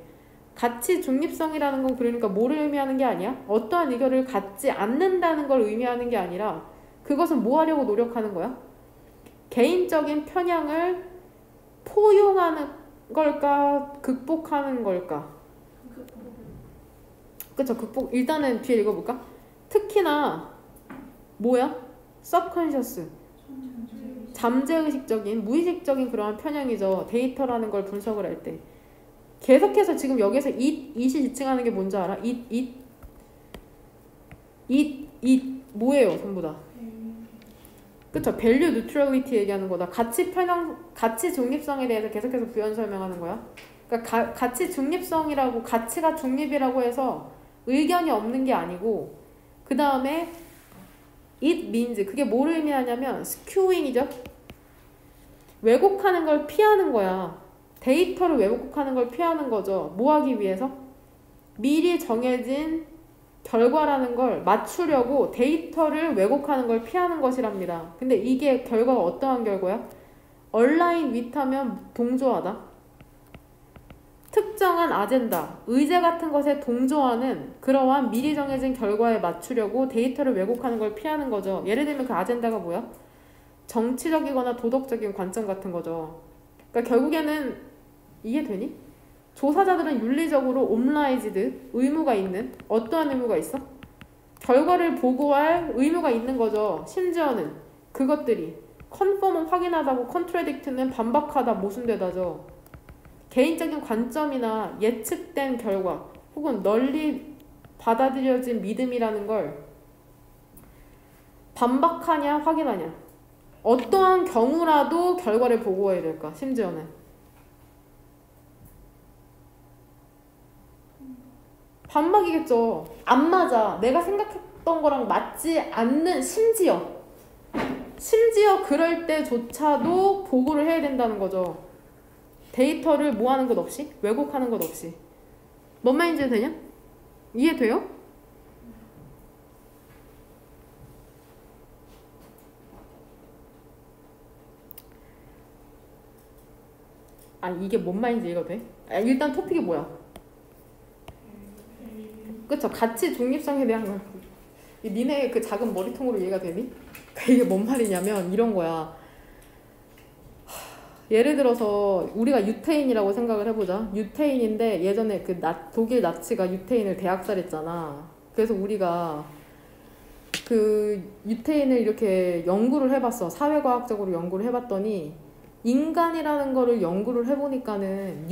가치 중립성이라는 건 그러니까 뭐를 의미하는 게 아니야? 어떠한 의견을 갖지 않는다는 걸 의미하는 게 아니라 그것은 뭐 하려고 노력하는 거야? 개인적인 편향을 포용하는 걸까? 극복하는 걸까? 그쵸, 극복. 일단은 뒤에 읽어볼까? 특히나 뭐야? subconscious, 잠재의식적인, 무의식적인 그러한 편향이죠. 데이터라는 걸 분석을 할 때. 계속해서 지금 여기서 it이 지칭하는 게 뭔지 알아? it 뭐예요, 전부 다? 그쵸? value neutrality 얘기하는 거다. 가치 중립성에 대해서 계속해서 부연 설명하는 거야. 그러니까 가치 중립성이라고, 가치가 중립이라고 해서 의견이 없는 게 아니고, 그 다음에 it means, 그게 뭐를 의미하냐면 skewing이죠. 왜곡하는 걸 피하는 거야. 데이터를 왜곡하는 걸 피하는 거죠. 뭐 하기 위해서? 미리 정해진 결과라는 걸 맞추려고 데이터를 왜곡하는 걸 피하는 것이랍니다. 근데 이게 결과가 어떠한 결과야? align with 하면 동조하다. 특정한 아젠다, 의제 같은 것에 동조하는 그러한 미리 정해진 결과에 맞추려고 데이터를 왜곡하는 걸 피하는 거죠. 예를 들면 그 아젠다가 뭐야? 정치적이거나 도덕적인 관점 같은 거죠. 그러니까 결국에는 이해되니? 조사자들은 윤리적으로 obliged, 의무가 있는, 어떠한 의무가 있어? 결과를 보고할 의무가 있는 거죠. 심지어는 그것들이 conform은 확인하다고 contradict는 반박하다, 모순되다죠. 개인적인 관점이나 예측된 결과 혹은 널리 받아들여진 믿음이라는 걸 반박하냐 확인하냐, 어떠한 경우라도 결과를 보고해야 될까? 심지어는 반박이겠죠. 안 맞아. 내가 생각했던 거랑 맞지 않는, 심지어 그럴 때조차도 보고를 해야 된다는 거죠. 데이터를 뭐 하는 것 없이? 왜곡하는 것 없이. 뭔 말인지 되냐? 이해돼요? 아, 이게 뭔 말인지 이해가 돼? 아, 일단 토픽이 뭐야? 그쵸? 가치 중립성에 대한 거. 니네 그 작은 머리통으로 이해가 되니? 이게 뭔 말이냐면 이런 거야. 예를 들어서 우리가 유태인이라고 생각을 해보자. 유태인인데 예전에 그 독일 나치가 유태인을 대학살했잖아. 그래서 우리가 그 유태인을 이렇게 연구를 해봤어. 사회과학적으로 연구를 해봤더니 인간이라는 거를 연구를 해보니까는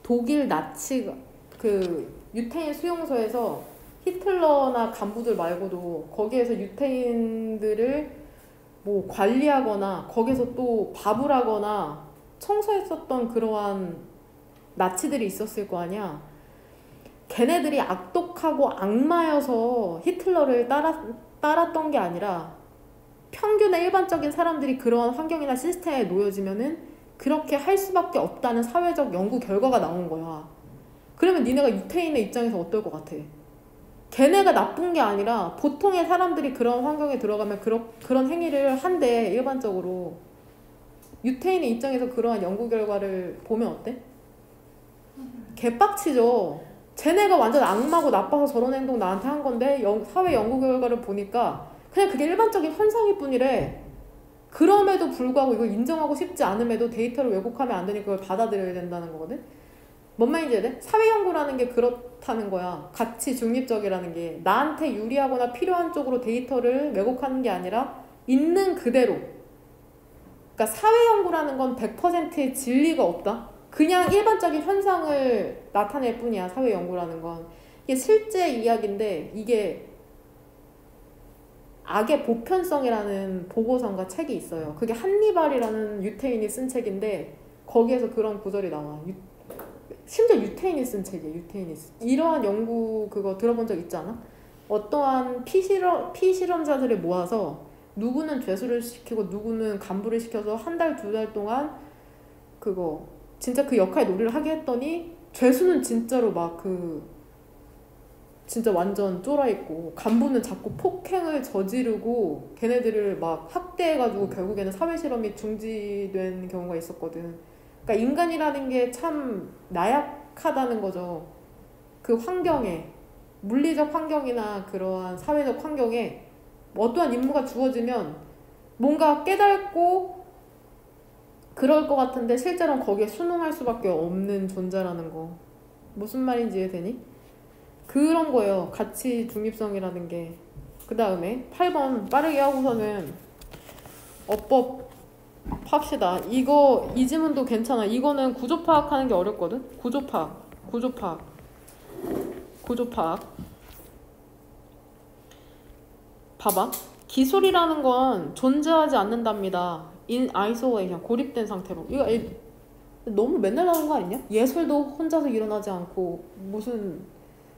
독일 나치가 그 유태인 수용소에서 히틀러나 간부들 말고도 거기에서 유태인들을 뭐 관리하거나 거기서 또 밥을 하거나 청소했었던 그러한 나치들이 있었을 거 아니야. 걔네들이 악독하고 악마여서 히틀러를 따랐던 게 아니라 평균의 일반적인 사람들이 그러한 환경이나 시스템에 놓여지면은 그렇게 할 수밖에 없다는 사회적 연구 결과가 나온 거야. 그러면 니네가 유태인의 입장에서 어떨 것 같아? 걔네가 나쁜 게 아니라 보통의 사람들이 그런 환경에 들어가면 그런 행위를 한대, 일반적으로. 유태인의 입장에서 그러한 연구 결과를 보면 어때? 개빡치죠. 쟤네가 완전 악마고 나빠서 저런 행동 나한테 한 건데 사회 연구 결과를 보니까 그냥 그게 일반적인 현상일 뿐이래. 그럼에도 불구하고 이걸 인정하고 싶지 않음에도 데이터를 왜곡하면 안 되니까 그걸 받아들여야 된다는 거거든. 뭔 말인지 이해돼? 사회 연구라는 게 그렇다는 거야. 가치 중립적이라는 게 나한테 유리하거나 필요한 쪽으로 데이터를 왜곡하는 게 아니라 있는 그대로. 그러니까 사회 연구라는 건 100%의 진리가 없다. 그냥 일반적인 현상을 나타낼 뿐이야. 사회 연구라는 건. 이게 실제 이야기인데 이게 악의 보편성이라는 보고서인가 책이 있어요. 그게 한니발이라는 유태인이 쓴 책인데 거기에서 그런 구절이 나와. 심지어 유태인이 쓴 책이에요. 유태인이 쓴. 이러한 연구 그거 들어본 적 있지 않아? 어떠한 피실험자들을 모아서 누구는 죄수를 시키고 누구는 간부를 시켜서 한 달, 두 달 동안 그거 진짜 그 역할 놀이를 하게 했더니 죄수는 진짜로 막 진짜 완전 쫄아있고 간부는 자꾸 폭행을 저지르고 걔네들을 막 학대해가지고 결국에는 사회실험이 중지된 경우가 있었거든. 그러니까 인간이라는 게 참 나약하다는 거죠. 그 환경에, 물리적 환경이나 그러한 사회적 환경에 어떠한 임무가 주어지면 뭔가 깨닫고 그럴 것 같은데 실제로는 거기에 순응할 수밖에 없는 존재라는 거. 무슨 말인지 이해되니? 그런 거예요. 가치 중립성이라는 게. 그 다음에 8번 빠르게 하고서는 어법 팝시다. 이 지문도 괜찮아. 이거는 구조 파악하는 게 어렵거든. 구조 파악. 봐봐. 기술이라는 건 존재하지 않는답니다. in isolation, 고립된 상태로. 이거 너무 맨날 나오는 거 아니냐? 예술도 혼자서 일어나지 않고 무슨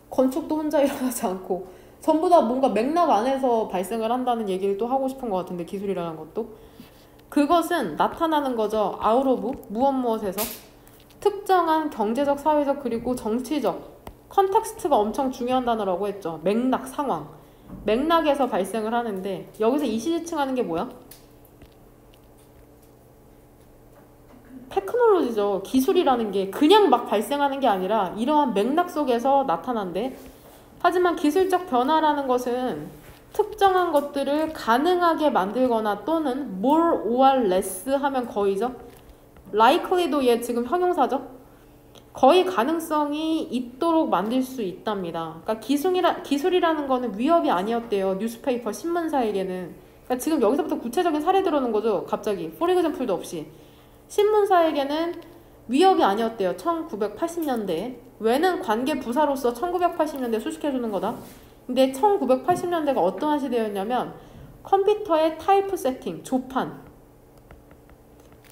건축도 혼자 일어나지 않고 전부 다 뭔가 맥락 안에서 발생을 한다는 얘기를 또 하고 싶은 것 같은데, 기술이라는 것도 그것은 나타나는 거죠. out of 무엇에서 특정한 경제적, 사회적, 그리고 정치적 컨텍스트가 엄청 중요한 단어라고 했죠. 맥락, 상황, 맥락에서 발생을 하는데 여기서 이시지칭하는 게 뭐야? 테크놀로지죠. 기술이라는 게 그냥 막 발생하는 게 아니라 이러한 맥락 속에서 나타난대. 하지만 기술적 변화라는 것은 특정한 것들을 가능하게 만들거나 또는 more or less 하면 거의죠. likely도 얘 지금 형용사죠. 거의 가능성이 있도록 만들 수 있답니다. 그러니까 기술이라는 거는 위협이 아니었대요. 뉴스페이퍼 신문사에게는. 그러니까 지금 여기서부터 구체적인 사례 들어오는 거죠. 갑자기 for example도 없이. 신문사에게는 위협이 아니었대요. 1980년대에. 왜는 관계 부사로서 1980년대 수식해주는 거다. 근데 1980년대가 어떠한 시대였냐면 컴퓨터의 타이프 세팅,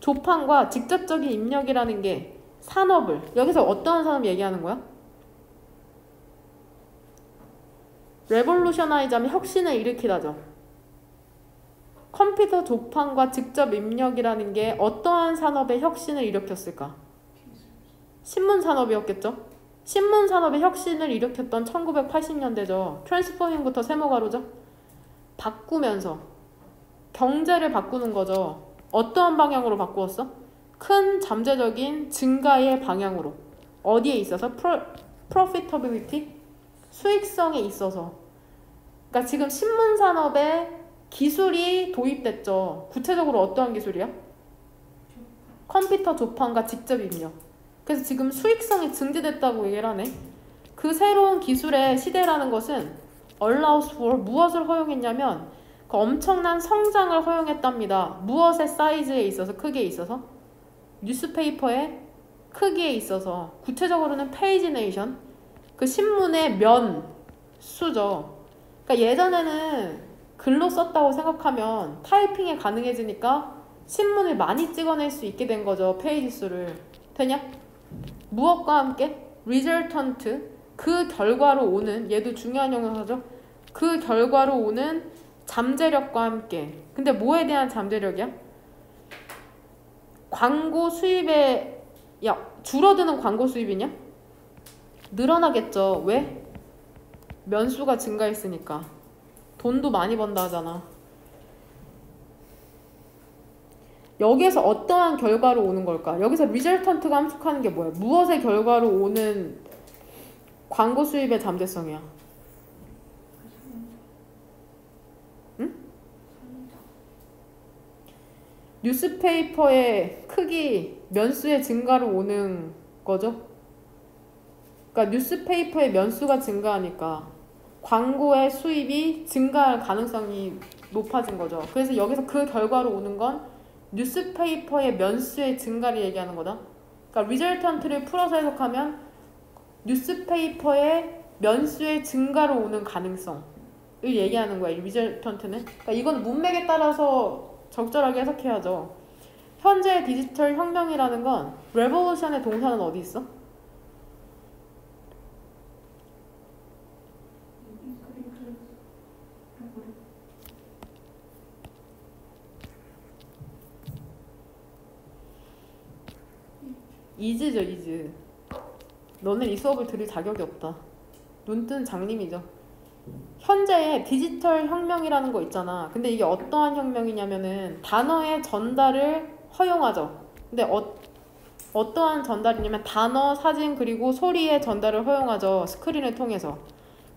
조판과 직접적인 입력이라는 게 산업을, 여기서 어떠한 산업 얘기하는 거야? 레볼루셔나이즈하면 혁신을 일으키다죠. 컴퓨터 조판과 직접 입력이라는 게 어떠한 산업의 혁신을 일으켰을까? 신문산업이었겠죠? 신문산업의 혁신을 일으켰던 1980년대죠. 트랜스포밍부터 세모가로죠. 바꾸면서 경제를 바꾸는 거죠. 어떠한 방향으로 바꾸었어? 큰 잠재적인 증가의 방향으로. 어디에 있어서? profitability? 수익성에 있어서. 그러니까 지금 신문산업에 기술이 도입됐죠. 구체적으로 어떠한 기술이야? 컴퓨터 조판과 직접 입력. 그래서 지금 수익성이 증대됐다고 얘기를 하네. 그 새로운 기술의 시대라는 것은 allows for 무엇을 허용했냐면 그 엄청난 성장을 허용했답니다. 무엇의 사이즈에 있어서, 크기에 있어서? 뉴스페이퍼의 크기에 있어서. 구체적으로는 페이지네이션. 그 신문의 수죠. 그러니까 예전에는 글로 썼다고 생각하면 타이핑이 가능해지니까 신문을 많이 찍어낼 수 있게 된 거죠. 페이지 수를. 되냐? 무엇과 함께? resultant, 그 결과로 오는, 얘도 중요한 형용사죠. 그 결과로 오는 잠재력과 함께. 근데 뭐에 대한 잠재력이야? 광고 수입에, 줄어드는 광고 수입이냐? 늘어나겠죠. 왜? 면수가 증가했으니까. 돈도 많이 번다 하잖아. 여기에서 어떠한 결과로 오는 걸까? 여기서 resultant가 함축하는 게 뭐야? 무엇의 결과로 오는 광고 수입의 잠재성이야? 응? 뉴스페이퍼의 크기, 면수의 증가로 오는 거죠? 그러니까 뉴스페이퍼의 면수가 증가하니까 광고의 수입이 증가할 가능성이 높아진 거죠. 그래서 여기서 그 결과로 오는 건 뉴스페이퍼의 면수의 증가를 얘기하는 거다. 그러니까 resultant를 풀어서 해석하면 뉴스페이퍼의 면수의 증가로 오는 가능성을 얘기하는 거야. 이 resultant는. 그러니까 이건 문맥에 따라서 적절하게 해석해야죠. 현재 디지털 혁명이라는 건 revolution의 동사는 어디 있어? 이즈죠, 이즈. 너는 이 수업을 들을 자격이 없다. 눈뜬 장님이죠. 현재의 디지털 혁명이라는 거 있잖아. 근데 이게 어떠한 혁명이냐면은 단어의 전달을 허용하죠. 근데 어떠한 전달이냐면 단어, 사진, 그리고 소리의 전달을 허용하죠. 스크린을 통해서.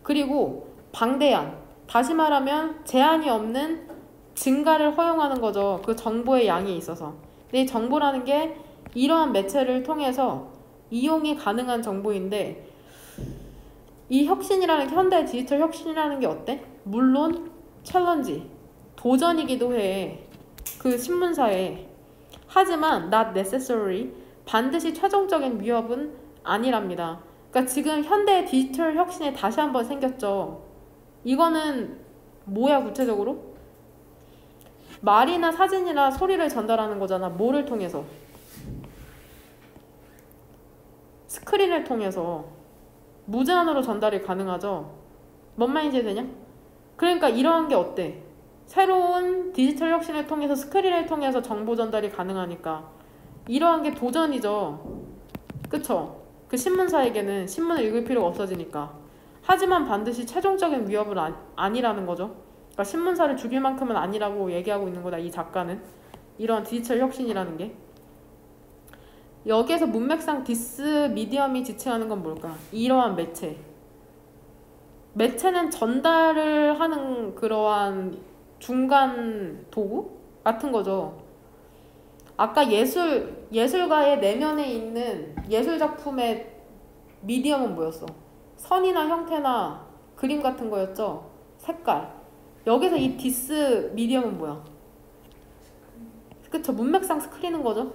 그리고 방대한 다시 말하면 제한이 없는 증가를 허용하는 거죠. 그 정보의 양이 있어서. 근데 이 정보라는 게 이러한 매체를 통해서 이용이 가능한 정보인데 이 혁신이라는 게 현대 디지털 혁신이라는 게 어때? 물론 챌린지, 도전이기도 해. 그 신문사에. 하지만 not necessary, 반드시 최종적인 위협은 아니랍니다. 그러니까 지금 현대 디지털 혁신이 다시 한번 생겼죠. 이거는 뭐야 구체적으로? 말이나 사진이나 소리를 전달하는 거잖아. 뭐를 통해서? 스크린을 통해서 무제한으로 전달이 가능하죠. 뭔 말인지 되냐? 그러니까 이러한 게 어때? 새로운 디지털 혁신을 통해서 스크린을 통해서 정보 전달이 가능하니까 이러한 게 도전이죠. 그쵸? 그 신문사에게는 신문을 읽을 필요가 없어지니까. 하지만 반드시 최종적인 위협은 아니라는 거죠. 그러니까 신문사를 죽일 만큼은 아니라고 얘기하고 있는 거다, 이 작가는. 이런 디지털 혁신이라는 게. 여기에서 문맥상 디스 미디엄이 지칭하는 건 뭘까? 이러한 매체. 매체는 전달을 하는 그러한 중간 도구 같은 거죠. 아까 예술가의 내면에 있는 예술 작품의 미디엄은 뭐였어? 선이나 형태나 그림 같은 거였죠. 색깔. 여기서 이 디스 미디엄은 뭐야? 그쵸? 문맥상 스크린인 거죠.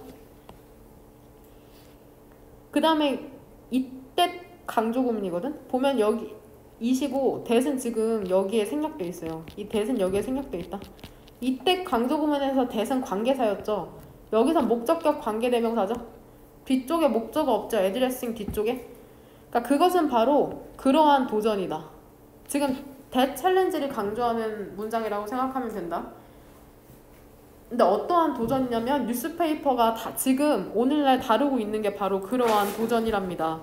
그 다음에 이때 강조구문이거든? 보면 여기 이시고 대은 지금 여기에 생략돼 있어요. 이 대은 여기에 생략돼 있다. 이때 강조구문에서 대은 관계사였죠. 여기서 목적격 관계대명사죠. 뒤쪽에 목적어 없죠. 애드레싱 뒤쪽에. 그러니까 그것은 바로 그러한 도전이다. 지금 대챌린지를 강조하는 문장이라고 생각하면 된다. 근데 어떠한 도전이냐면 뉴스페이퍼가 지금 오늘날 다루고 있는 게 바로 그러한 도전이랍니다.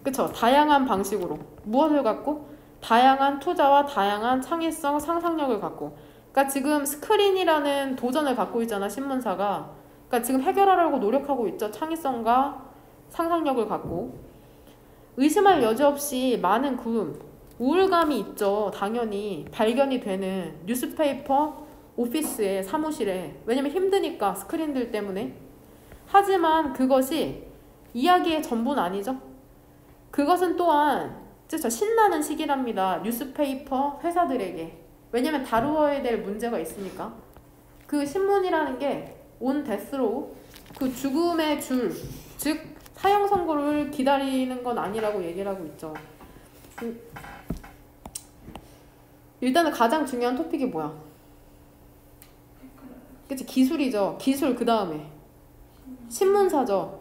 그쵸? 다양한 방식으로. 무엇을 갖고? 다양한 투자와 다양한 창의성, 상상력을 갖고. 그러니까 지금 스크린이라는 도전을 갖고 있잖아, 신문사가. 그러니까 지금 해결하려고 노력하고 있죠. 창의성과 상상력을 갖고. 의심할 여지 없이 많은 우울감이 있죠. 당연히 발견이 되는 뉴스페이퍼 오피스에, 사무실에. 왜냐면 힘드니까, 스크린들 때문에. 하지만 그것이 이야기의 전부는 아니죠. 그것은 또한 진짜 신나는 시기랍니다. 뉴스페이퍼 회사들에게. 왜냐면 다루어야 될 문제가 있으니까. 그 신문이라는 게 온 데스로우, 그 죽음의 줄, 즉 사형 선고를 기다리는 건 아니라고 얘기를 하고 있죠. 일단은 가장 중요한 토픽이 뭐야? 그치? 기술이죠. 기술 그 다음에 신문사죠.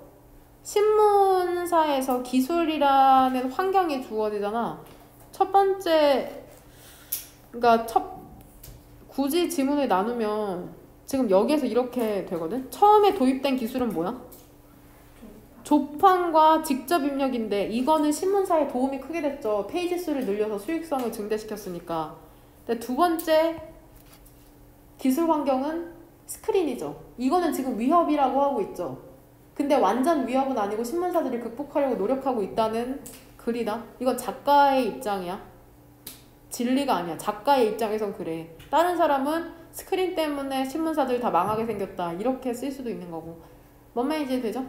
신문사에서 기술이라는 환경이 주어지잖아. 첫 번째, 그러니까 굳이 지문을 나누면 지금 여기에서 이렇게 되거든. 처음에 도입된 기술은 뭐야? 조판과 직접 입력인데 이거는 신문사에 도움이 크게 됐죠. 페이지 수를 늘려서 수익성을 증대시켰으니까. 근데 두 번째 기술 환경은 스크린이죠. 이거는 지금 위협이라고 하고 있죠. 근데 완전 위협은 아니고 신문사들이 극복하려고 노력하고 있다는 글이다. 이건 작가의 입장이야. 진리가 아니야. 작가의 입장에선 그래. 다른 사람은 스크린 때문에 신문사들이 다 망하게 생겼다. 이렇게 쓸 수도 있는 거고. 뭔 말인지 되죠?